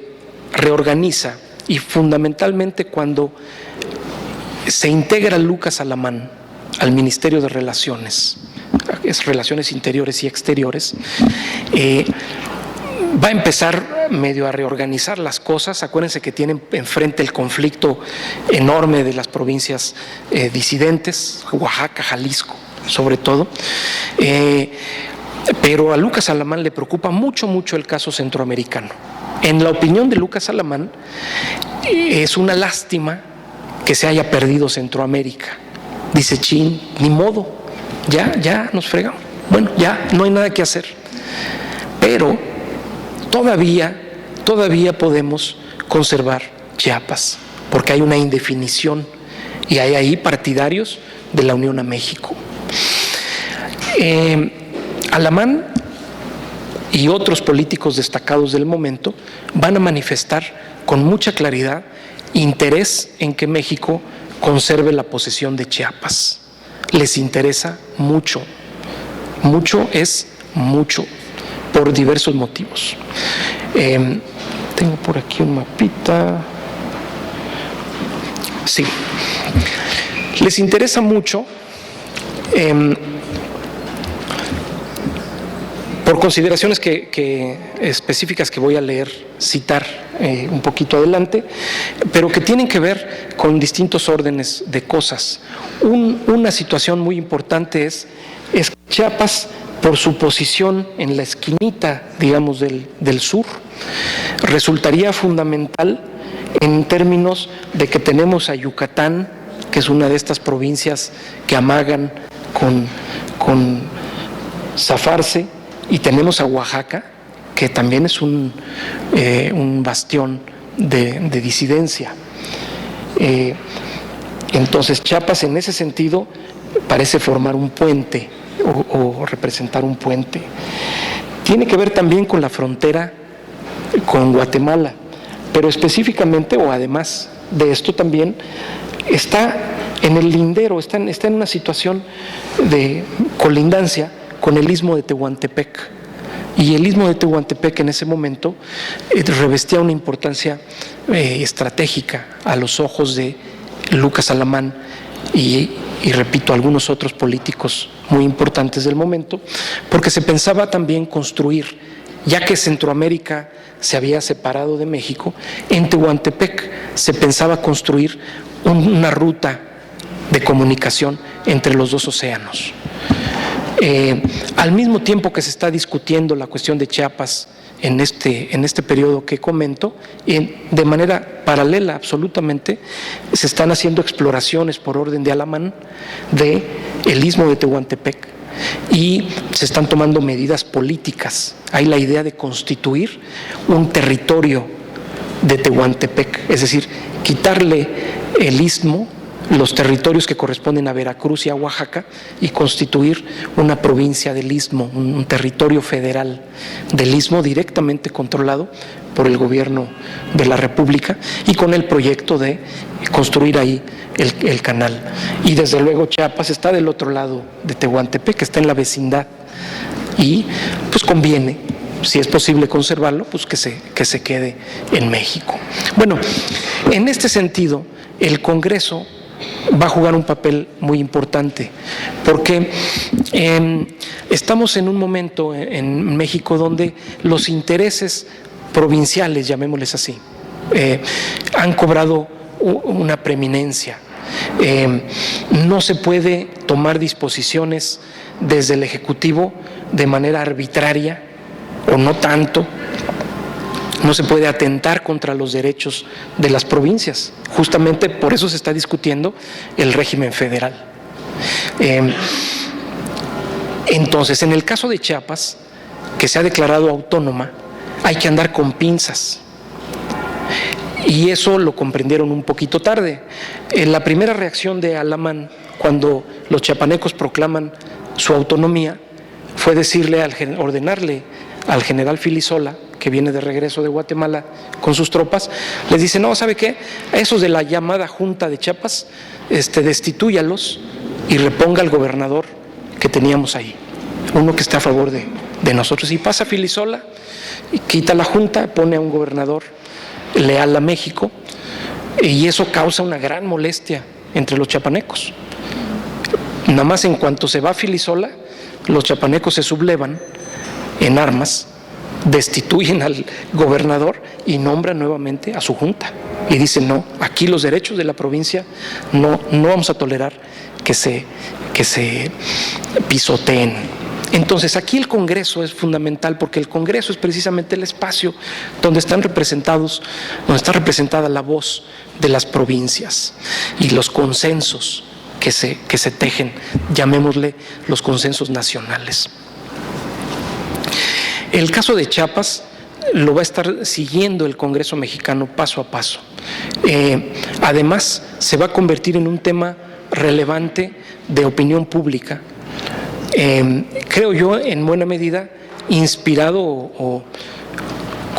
reorganiza y fundamentalmente cuando se integra Lucas Alamán al Ministerio de Relaciones Interiores y Exteriores, va a empezar medio a reorganizar las cosas. Acuérdense que tienen enfrente el conflicto enorme de las provincias disidentes, Oaxaca, Jalisco, sobre todo. Pero a Lucas Alamán le preocupa mucho el caso centroamericano. En la opinión de Lucas Alamán, es una lástima que se haya perdido Centroamérica. Dice, ni modo, ya nos fregamos. Bueno, ya no hay nada que hacer. Pero todavía podemos conservar Chiapas, porque hay una indefinición y hay ahí partidarios de la Unión a México. Alamán y otros políticos destacados del momento van a manifestar con mucha claridad interés en que México conserve la posesión de Chiapas. Les interesa mucho. Mucho es mucho, por diversos motivos. Tengo por aquí un mapita. Sí. Les interesa mucho por consideraciones específicas que voy a citar un poquito adelante, pero que tienen que ver con distintos órdenes de cosas. Una situación muy importante es que Chiapas, por su posición en la esquinita, digamos, del sur, resultaría fundamental en términos de que tenemos a Yucatán, que es una de estas provincias que amagan con zafarse, y tenemos a Oaxaca, que también es un bastión de disidencia. Entonces Chiapas en ese sentido parece formar un puente o representar un puente. Tiene que ver también con la frontera con Guatemala, pero específicamente o además de esto también está en el lindero, está en una situación de colindancia con el Istmo de Tehuantepec. Y el Istmo de Tehuantepec en ese momento revestía una importancia estratégica a los ojos de Lucas Alamán y repito, algunos otros políticos muy importantes del momento, porque se pensaba también construir, ya que Centroamérica se había separado de México, en Tehuantepec se pensaba construir una ruta de comunicación entre los dos océanos. Al mismo tiempo que se está discutiendo la cuestión de Chiapas en este periodo que comento, de manera paralela absolutamente, se están haciendo exploraciones por orden de Alamán de el Istmo de Tehuantepec y se están tomando medidas políticas. Hay la idea de constituir un territorio de Tehuantepec, es decir, quitarle el istmo, los territorios que corresponden a Veracruz y a Oaxaca, y constituir una provincia del Istmo, un territorio federal del Istmo directamente controlado por el gobierno de la República y con el proyecto de construir ahí el canal. Y desde luego Chiapas está del otro lado de Tehuantepec, está en la vecindad y pues conviene, si es posible conservarlo, pues que se quede en México. Bueno, en este sentido, el Congreso va a jugar un papel muy importante, porque estamos en un momento en México donde los intereses provinciales, llamémosles así, han cobrado una preeminencia. No se puede tomar disposiciones desde el Ejecutivo de manera arbitraria o no tanto. No se puede atentar contra los derechos de las provincias. Justamente por eso se está discutiendo el régimen federal. Entonces, en el caso de Chiapas, que se ha declarado autónoma, hay que andar con pinzas. Y eso lo comprendieron un poquito tarde. La primera reacción de Alamán, cuando los chiapanecos proclaman su autonomía, fue ordenarle al general Filisola, que viene de regreso de Guatemala con sus tropas, les dice, no, ¿sabe qué? A esos de la llamada Junta de Chiapas, destitúyalos y reponga al gobernador que teníamos ahí, uno que esté a favor de nosotros. Y pasa Filisola, y quita la Junta, pone a un gobernador leal a México, y eso causa una gran molestia entre los chiapanecos. Nada más en cuanto se va Filisola, los chiapanecos se sublevan en armas, destituyen al gobernador y nombran nuevamente a su junta y dicen, no, aquí los derechos de la provincia no vamos a tolerar que se pisoteen. Entonces aquí el Congreso es fundamental, porque el Congreso es precisamente el espacio donde está representada la voz de las provincias y los consensos que se tejen, llamémosle los consensos nacionales. El caso de Chiapas lo va a estar siguiendo el Congreso mexicano paso a paso. Además, se va a convertir en un tema relevante de opinión pública. Creo yo, en buena medida, inspirado o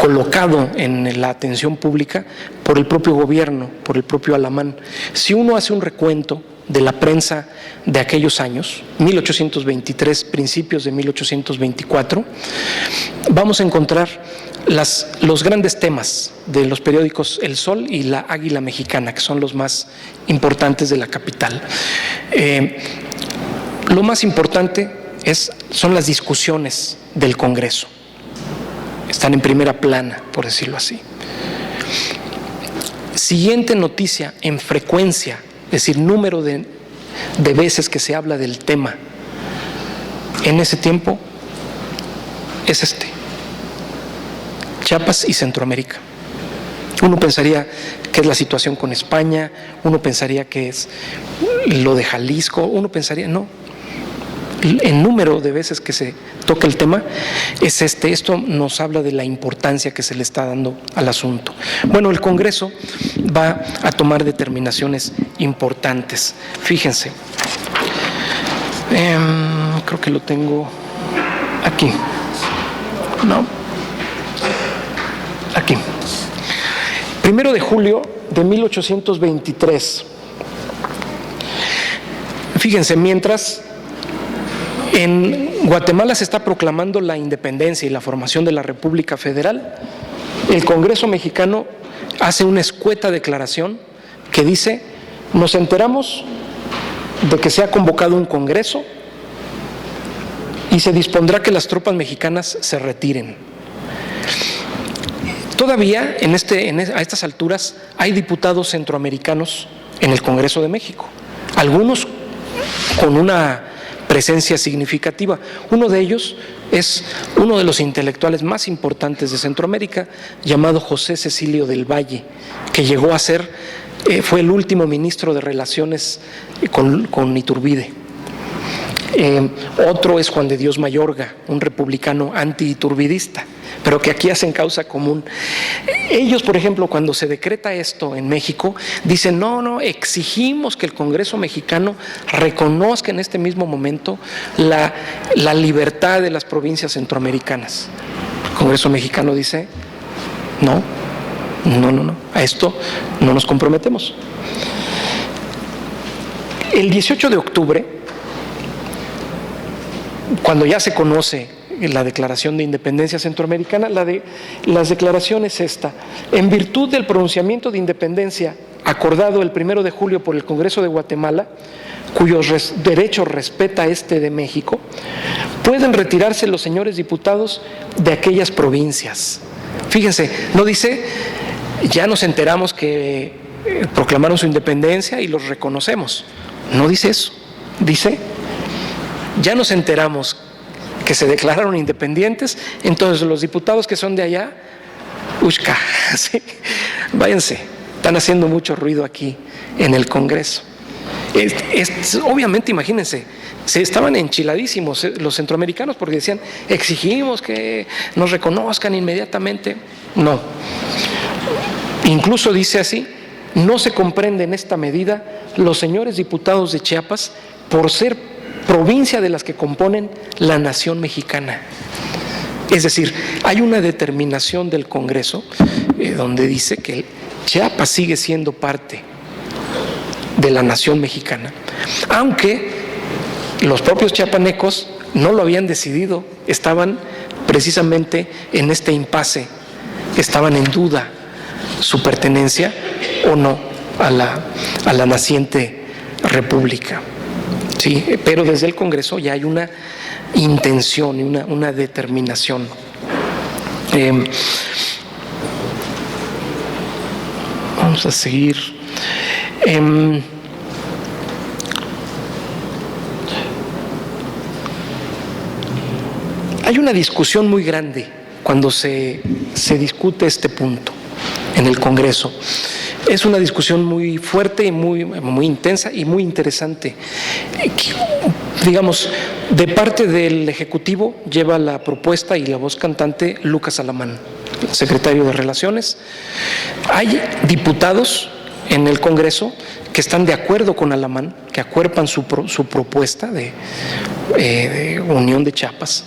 colocado en la atención pública por el propio gobierno, por el propio Alamán. Si uno hace un recuento de la prensa de aquellos años, 1823, principios de 1824, vamos a encontrar los grandes temas de los periódicos El Sol y La Águila Mexicana, que son los más importantes de la capital. Lo más importante son las discusiones del Congreso. Están en primera plana, por decirlo así. Siguiente noticia en frecuencia, es decir, número de veces que se habla del tema en ese tiempo, es Chiapas y Centroamérica. Uno pensaría que es la situación con España, uno pensaría que es lo de Jalisco, uno pensaría, no. El número de veces que se toca el tema es Esto nos habla de la importancia que se le está dando al asunto. Bueno, el Congreso va a tomar determinaciones importantes. Fíjense, creo que lo tengo aquí. No, aquí. 1 de julio de 1823. Fíjense, mientras en Guatemala se está proclamando la independencia y la formación de la República Federal, el Congreso mexicano hace una escueta declaración que dice: nos enteramos de que se ha convocado un Congreso y se dispondrá que las tropas mexicanas se retiren. Todavía a estas alturas hay diputados centroamericanos en el Congreso de México, algunos con una presencia significativa. Uno de ellos es uno de los intelectuales más importantes de Centroamérica, llamado José Cecilio del Valle, que llegó a ser, fue el último ministro de Relaciones con Iturbide. Otro es Juan de Dios Mayorga, un republicano anti-iturbidista, pero que aquí hacen causa común. Ellos, por ejemplo, cuando se decreta esto en México, dicen: no, exigimos que el Congreso mexicano reconozca en este mismo momento la libertad de las provincias centroamericanas. El Congreso mexicano dice: no, a esto no nos comprometemos. El 18 de octubre, cuando ya se conoce la Declaración de Independencia Centroamericana, las declaraciones esta: en virtud del pronunciamiento de independencia acordado el 1 de julio por el Congreso de Guatemala, cuyos derechos respeta de México, pueden retirarse los señores diputados de aquellas provincias. Fíjense, no dice: ya nos enteramos que proclamaron su independencia y los reconocemos. No dice eso. Dice: ya nos enteramos que se declararon independientes, entonces los diputados que son de allá, ¿sí? Váyanse, están haciendo mucho ruido aquí en el Congreso. Obviamente, imagínense, se estaban enchiladísimos los centroamericanos porque decían: exigimos que nos reconozcan inmediatamente. No. Incluso dice así: no se comprende en esta medida los señores diputados de Chiapas por ser provincia de las que componen la nación mexicana. Es decir, hay una determinación del Congreso donde dice que Chiapas sigue siendo parte de la nación mexicana, aunque los propios chiapanecos no lo habían decidido, estaban precisamente en este impasse, estaban en duda su pertenencia o no a la naciente república. Sí, pero desde el Congreso ya hay una intención y una determinación. Vamos a seguir. Hay una discusión muy grande cuando se discute este punto en el Congreso. Es una discusión muy fuerte y muy intensa y muy interesante. Digamos, de parte del Ejecutivo lleva la propuesta y la voz cantante Lucas Alamán, secretario de Relaciones. Hay diputados en el Congreso que están de acuerdo con Alamán, que acuerpan su propuesta de unión de Chiapas.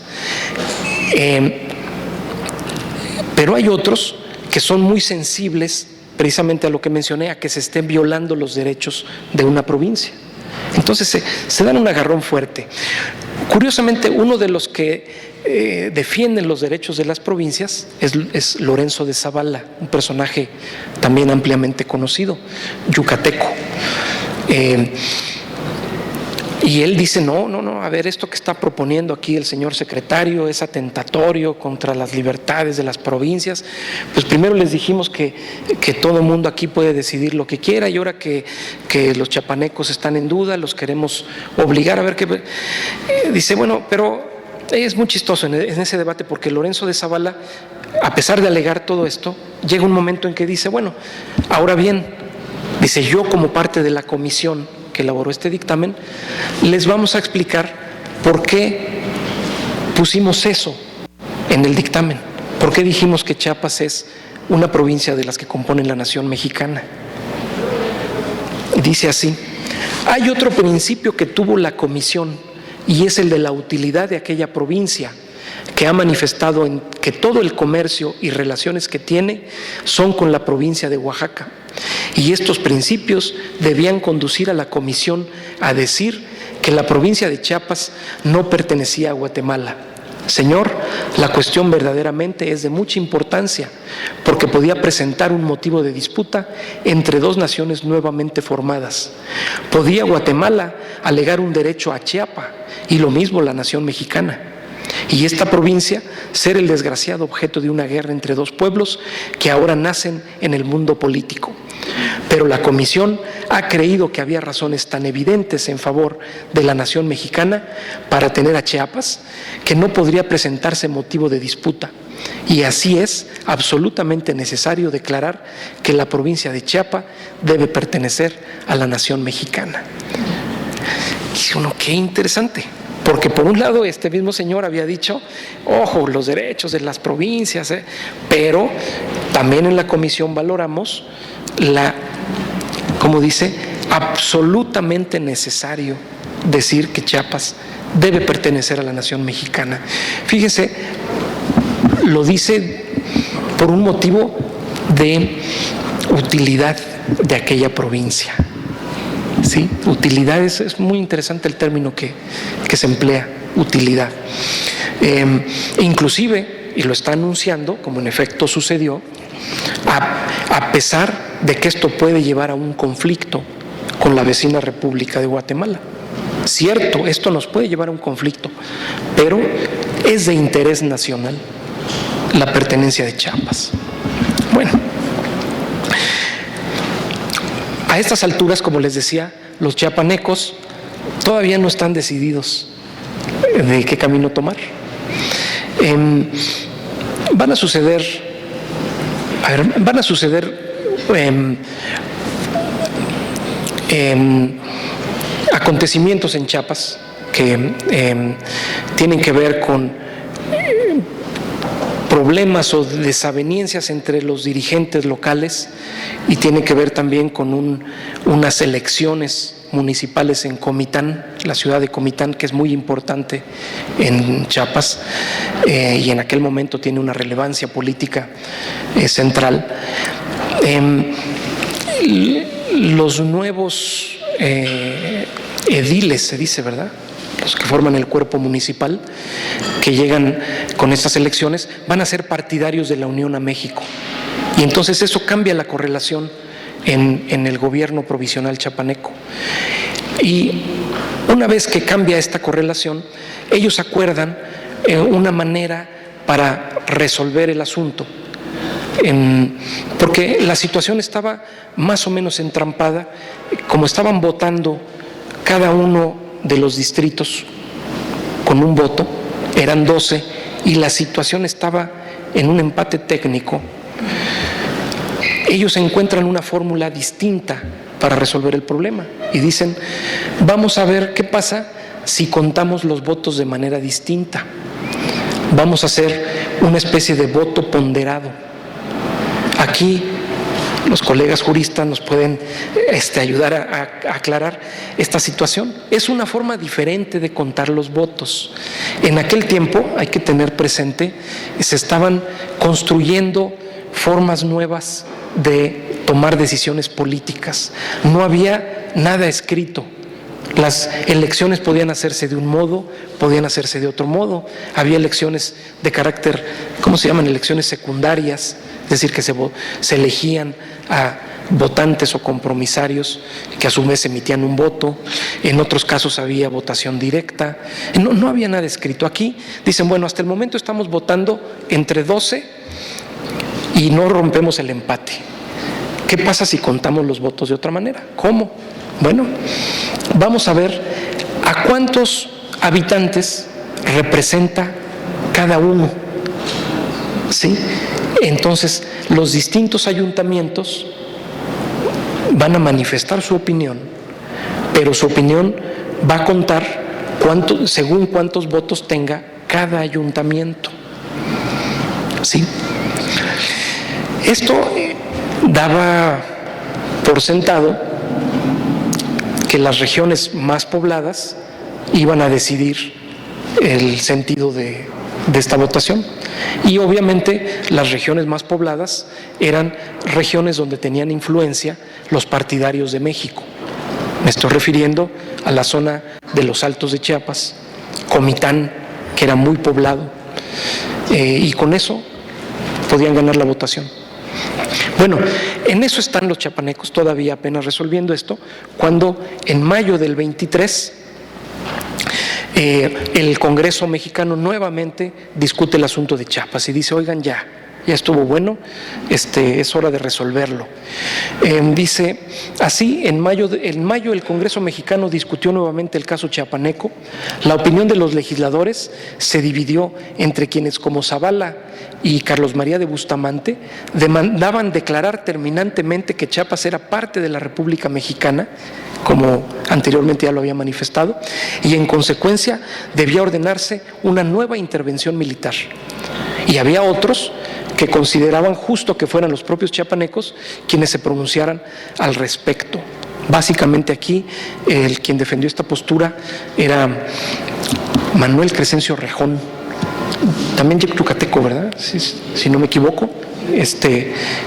Pero hay otros que son muy sensibles precisamente a lo que mencioné, a que se estén violando los derechos de una provincia. Entonces se dan un agarrón fuerte. Curiosamente, uno de los que defienden los derechos de las provincias es Lorenzo de Zavala, un personaje también ampliamente conocido, yucateco. Y él dice, no, a ver, esto que está proponiendo aquí el señor secretario es atentatorio contra las libertades de las provincias. Pues primero les dijimos que todo el mundo aquí puede decidir lo que quiera, y ahora que los chapanecos están en duda, los queremos obligar a ver qué. Dice, bueno, pero es muy chistoso en ese debate, porque Lorenzo de Zavala, a pesar de alegar todo esto, llega un momento en que dice, bueno, ahora bien, dice, yo como parte de la comisión que elaboró este dictamen, les vamos a explicar por qué pusimos eso en el dictamen, por qué dijimos que Chiapas es una provincia de las que componen la nación mexicana. Dice así: hay otro principio que tuvo la comisión, y es el de la utilidad de aquella provincia, que ha manifestado en que todo el comercio y relaciones que tiene son con la provincia de Oaxaca. Y estos principios debían conducir a la comisión a decir que la provincia de Chiapas no pertenecía a Guatemala. Señor, la cuestión verdaderamente es de mucha importancia, porque podía presentar un motivo de disputa entre dos naciones nuevamente formadas. Podía Guatemala alegar un derecho a Chiapas, y lo mismo la nación mexicana, y esta provincia ser el desgraciado objeto de una guerra entre dos pueblos que ahora nacen en el mundo político. Pero la comisión ha creído que había razones tan evidentes en favor de la nación mexicana para tener a Chiapas que no podría presentarse motivo de disputa, y así es absolutamente necesario declarar que la provincia de Chiapas debe pertenecer a la nación mexicana. Dice uno, qué interesante. Porque por un lado este mismo señor había dicho, ojo, los derechos de las provincias, pero también en la comisión valoramos como dice, absolutamente necesario decir que Chiapas debe pertenecer a la nación mexicana. Fíjense, lo dice por un motivo de utilidad de aquella provincia. ¿Sí? Utilidad es muy interesante el término que se emplea, utilidad. Inclusive, y lo está anunciando, como en efecto sucedió, a pesar de que esto puede llevar a un conflicto con la vecina República de Guatemala. Cierto, esto nos puede llevar a un conflicto, pero es de interés nacional la pertenencia de Chiapas. Bueno, a estas alturas, como les decía, los chiapanecos todavía no están decididos de qué camino tomar. Van a suceder acontecimientos en Chiapas que tienen que ver con problemas o desavenencias entre los dirigentes locales, y tiene que ver también con unas elecciones municipales en Comitán, la ciudad de Comitán, que es muy importante en Chiapas, y en aquel momento tiene una relevancia política central. Los nuevos ediles, se dice, ¿verdad?, los que forman el cuerpo municipal, que llegan con estas elecciones, van a ser partidarios de la Unión a México. Y entonces eso cambia la correlación en el gobierno provisional chiapaneco. Y una vez que cambia esta correlación, ellos acuerdan una manera para resolver el asunto, porque la situación estaba más o menos entrampada. Como estaban votando cada uno de los distritos con un voto, eran 12, y la situación estaba en un empate técnico, ellos encuentran una fórmula distinta para resolver el problema y dicen, vamos a ver qué pasa si contamos los votos de manera distinta. Vamos a hacer una especie de voto ponderado. Aquí los colegas juristas nos pueden ayudar a aclarar esta situación. Es una forma diferente de contar los votos. En aquel tiempo, hay que tener presente, se estaban construyendo formas nuevas de tomar decisiones políticas. No había nada escrito. Las elecciones podían hacerse de un modo, podían hacerse de otro modo. Había elecciones de carácter, ¿cómo se llaman? Elecciones secundarias, es decir, que se elegían a votantes o compromisarios que a su vez emitían un voto. En otros casos había votación directa. No había nada escrito. Aquí dicen, bueno, hasta el momento estamos votando entre 12 y no rompemos el empate. ¿Qué pasa si contamos los votos de otra manera? ¿Cómo? Bueno, vamos a ver a cuántos habitantes representa cada uno, ¿sí? Entonces, los distintos ayuntamientos van a manifestar su opinión, pero su opinión va a contar según cuántos votos tenga cada ayuntamiento, ¿sí? Esto daba por sentado que las regiones más pobladas iban a decidir el sentido de esta votación. Y obviamente las regiones más pobladas eran regiones donde tenían influencia los partidarios de México. Me estoy refiriendo a la zona de los Altos de Chiapas, Comitán, que era muy poblado, y con eso podían ganar la votación. Bueno, en eso están los chiapanecos todavía apenas resolviendo esto, cuando en mayo del 23 el Congreso mexicano nuevamente discute el asunto de Chiapas y dice, oigan, ya estuvo bueno, es hora de resolverlo. Dice así, en mayo el Congreso mexicano discutió nuevamente el caso chiapaneco. La opinión de los legisladores se dividió entre quienes, como Zavala y Carlos María de Bustamante, demandaban declarar terminantemente que Chiapas era parte de la República Mexicana, como anteriormente ya lo había manifestado, y en consecuencia debía ordenarse una nueva intervención militar. Y había otros que consideraban justo que fueran los propios chiapanecos quienes se pronunciaran al respecto. Básicamente aquí quien defendió esta postura era Manuel Crescencio Rejón, también yucateco, ¿verdad? Si no me equivoco,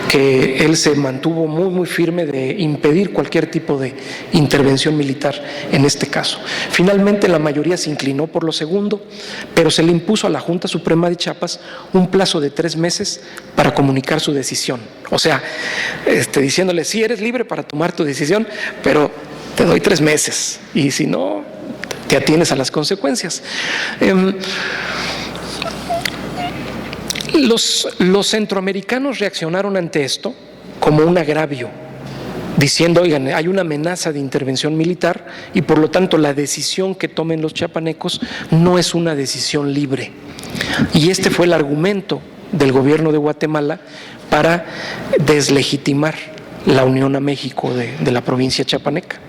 que él se mantuvo muy firme de impedir cualquier tipo de intervención militar en este caso. Finalmente la mayoría se inclinó por lo segundo, pero se le impuso a la Junta Suprema de Chiapas un plazo de 3 meses para comunicar su decisión. O sea, diciéndole, sí, eres libre para tomar tu decisión, pero te doy 3 meses, y si no, te atienes a las consecuencias. Los centroamericanos reaccionaron ante esto como un agravio, diciendo, oigan, hay una amenaza de intervención militar y por lo tanto la decisión que tomen los chiapanecos no es una decisión libre. Y este fue el argumento del gobierno de Guatemala para deslegitimar la unión a México de la provincia chiapaneca.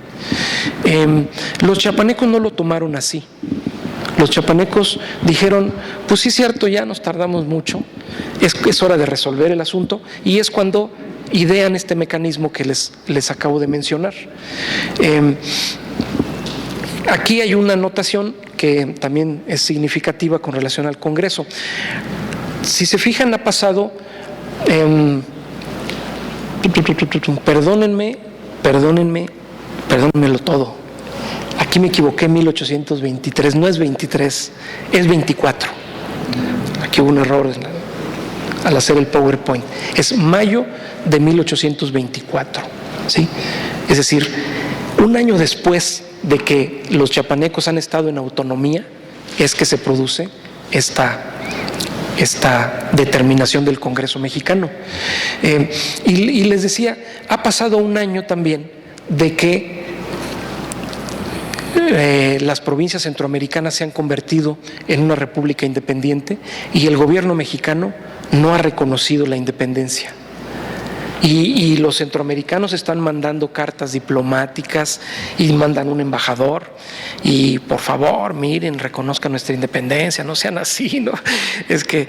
Los chiapanecos no lo tomaron así. Los chiapanecos dijeron, pues sí es cierto, ya nos tardamos mucho, es hora de resolver el asunto, y es cuando idean este mecanismo que les acabo de mencionar. Aquí hay una anotación que también es significativa con relación al Congreso. Si se fijan, ha pasado, perdónenmelo todo. Aquí me equivoqué, 1823, no es 23, es 24. Aquí hubo un error al hacer el PowerPoint. Es mayo de 1824, ¿sí? Es decir, un año después de que los chiapanecos han estado en autonomía, es que se produce esta determinación del Congreso mexicano. Y les decía, ha pasado un año también de que las provincias centroamericanas se han convertido en una república independiente y el gobierno mexicano no ha reconocido la independencia. Y los centroamericanos están mandando cartas diplomáticas y mandan un embajador y por favor, miren, reconozcan nuestra independencia, no sean así, ¿no? Es que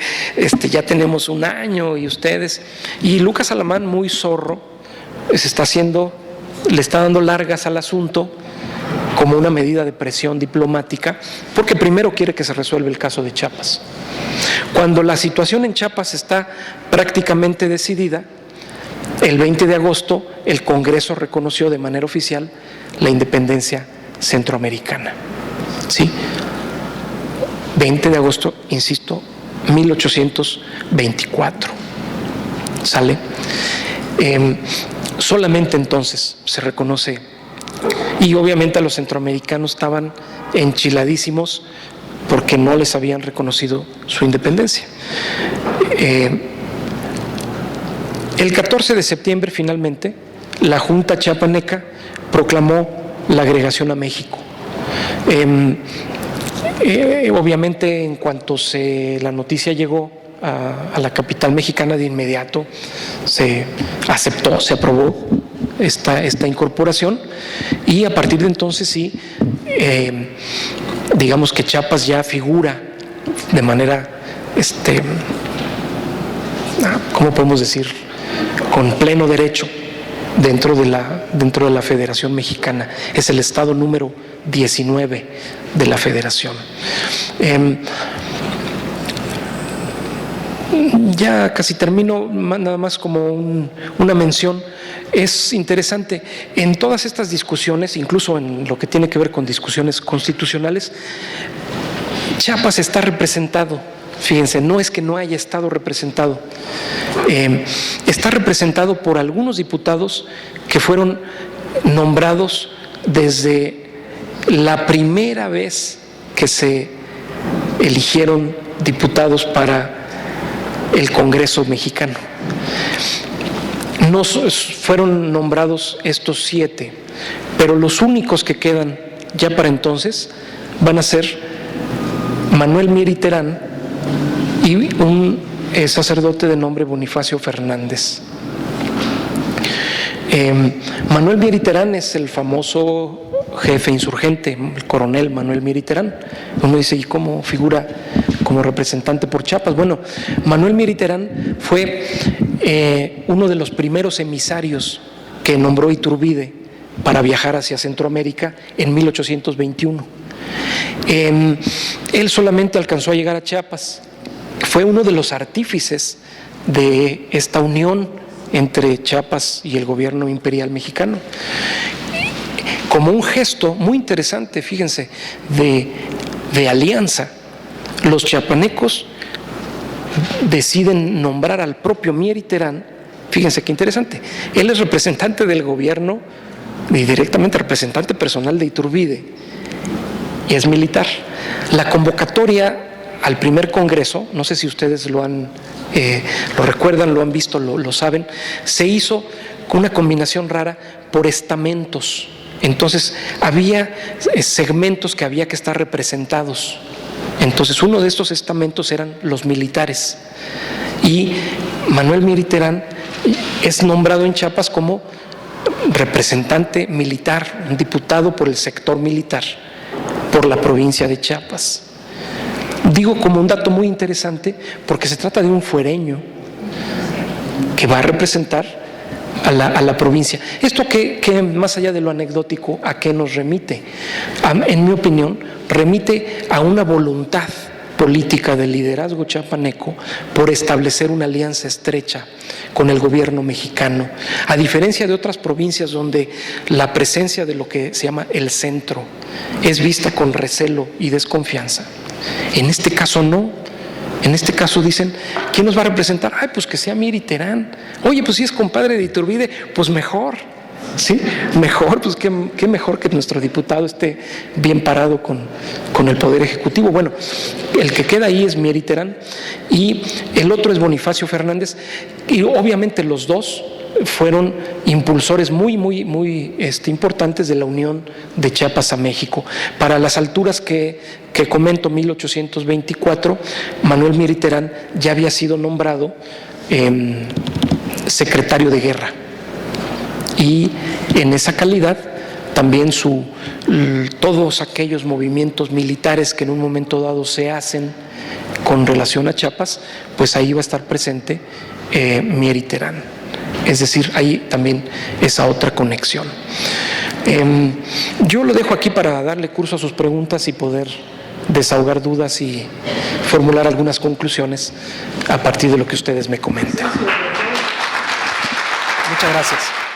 ya tenemos un año y ustedes. Y Lucas Alamán, muy zorro, le está dando largas al asunto como una medida de presión diplomática, porque primero quiere que se resuelva el caso de Chiapas. Cuando la situación en Chiapas está prácticamente decidida, el 20 de agosto el Congreso reconoció de manera oficial la independencia centroamericana. ¿Sí? 20 de agosto, insisto, 1824. ¿Sale? Solamente entonces se reconoce, y obviamente los centroamericanos estaban enchiladísimos porque no les habían reconocido su independencia. El 14 de septiembre, finalmente, la Junta Chiapaneca proclamó la agregación a México. Obviamente, en cuanto la noticia llegó a la capital mexicana, de inmediato se aceptó, se aprobó esta incorporación, y a partir de entonces sí, digamos que Chiapas ya figura de manera, ¿cómo podemos decir?, con pleno derecho dentro de la Federación Mexicana. Es el estado número 19 de la Federación. Ya casi termino, nada más como una mención. Es interesante, en todas estas discusiones, incluso en lo que tiene que ver con discusiones constitucionales, Chiapas está representado. Fíjense, no es que no haya estado representado. Está representado por algunos diputados que fueron nombrados desde la primera vez que se eligieron diputados para el Congreso mexicano. No fueron nombrados estos 7, pero los únicos que quedan ya para entonces van a ser Manuel Mier y Terán y un sacerdote de nombre Bonifacio Fernández. Manuel Mier y Terán es el famoso jefe insurgente, el coronel Manuel Mier y Terán. Uno dice, ¿y cómo figura como representante por Chiapas? Bueno, Manuel Mier y Terán fue uno de los primeros emisarios que nombró Iturbide para viajar hacia Centroamérica en 1821. Él solamente alcanzó a llegar a Chiapas. Fue uno de los artífices de esta unión entre Chiapas y el gobierno imperial mexicano. Como un gesto muy interesante, fíjense, de alianza, los chiapanecos deciden nombrar al propio Mier y Terán. Fíjense qué interesante. Él es representante del gobierno y directamente representante personal de Iturbide, y es militar. La convocatoria al primer congreso, no sé si ustedes lo recuerdan, lo han visto, lo saben, se hizo con una combinación rara por estamentos. Entonces había segmentos que había que estar representados. Entonces uno de estos estamentos eran los militares, y Manuel Mier y Terán es nombrado en Chiapas como representante militar, un diputado por el sector militar, por la provincia de Chiapas. Digo como un dato muy interesante porque se trata de un fuereño que va a representar a la provincia. Esto que más allá de lo anecdótico, ¿a qué nos remite? En mi opinión, remite a una voluntad política del liderazgo chiapaneco por establecer una alianza estrecha con el gobierno mexicano, a diferencia de otras provincias donde la presencia de lo que se llama el centro es vista con recelo y desconfianza. En este caso no. En este caso dicen, ¿quién nos va a representar? Ay, pues que sea Mier y Terán. Oye, pues si es compadre de Iturbide, pues mejor. ¿Sí? Mejor, pues qué mejor que nuestro diputado esté bien parado con el Poder Ejecutivo. Bueno, el que queda ahí es Mier y Terán, y el otro es Bonifacio Fernández, y obviamente los dos fueron impulsores muy importantes de la unión de Chiapas a México. Para las alturas que comento, 1824, Manuel Mier y Terán ya había sido nombrado secretario de guerra, y en esa calidad también todos aquellos movimientos militares que en un momento dado se hacen con relación a Chiapas, pues ahí va a estar presente Mier y Terán. Es decir, hay también esa otra conexión. Yo lo dejo aquí para darle curso a sus preguntas y poder desahogar dudas y formular algunas conclusiones a partir de lo que ustedes me comenten. Muchas gracias.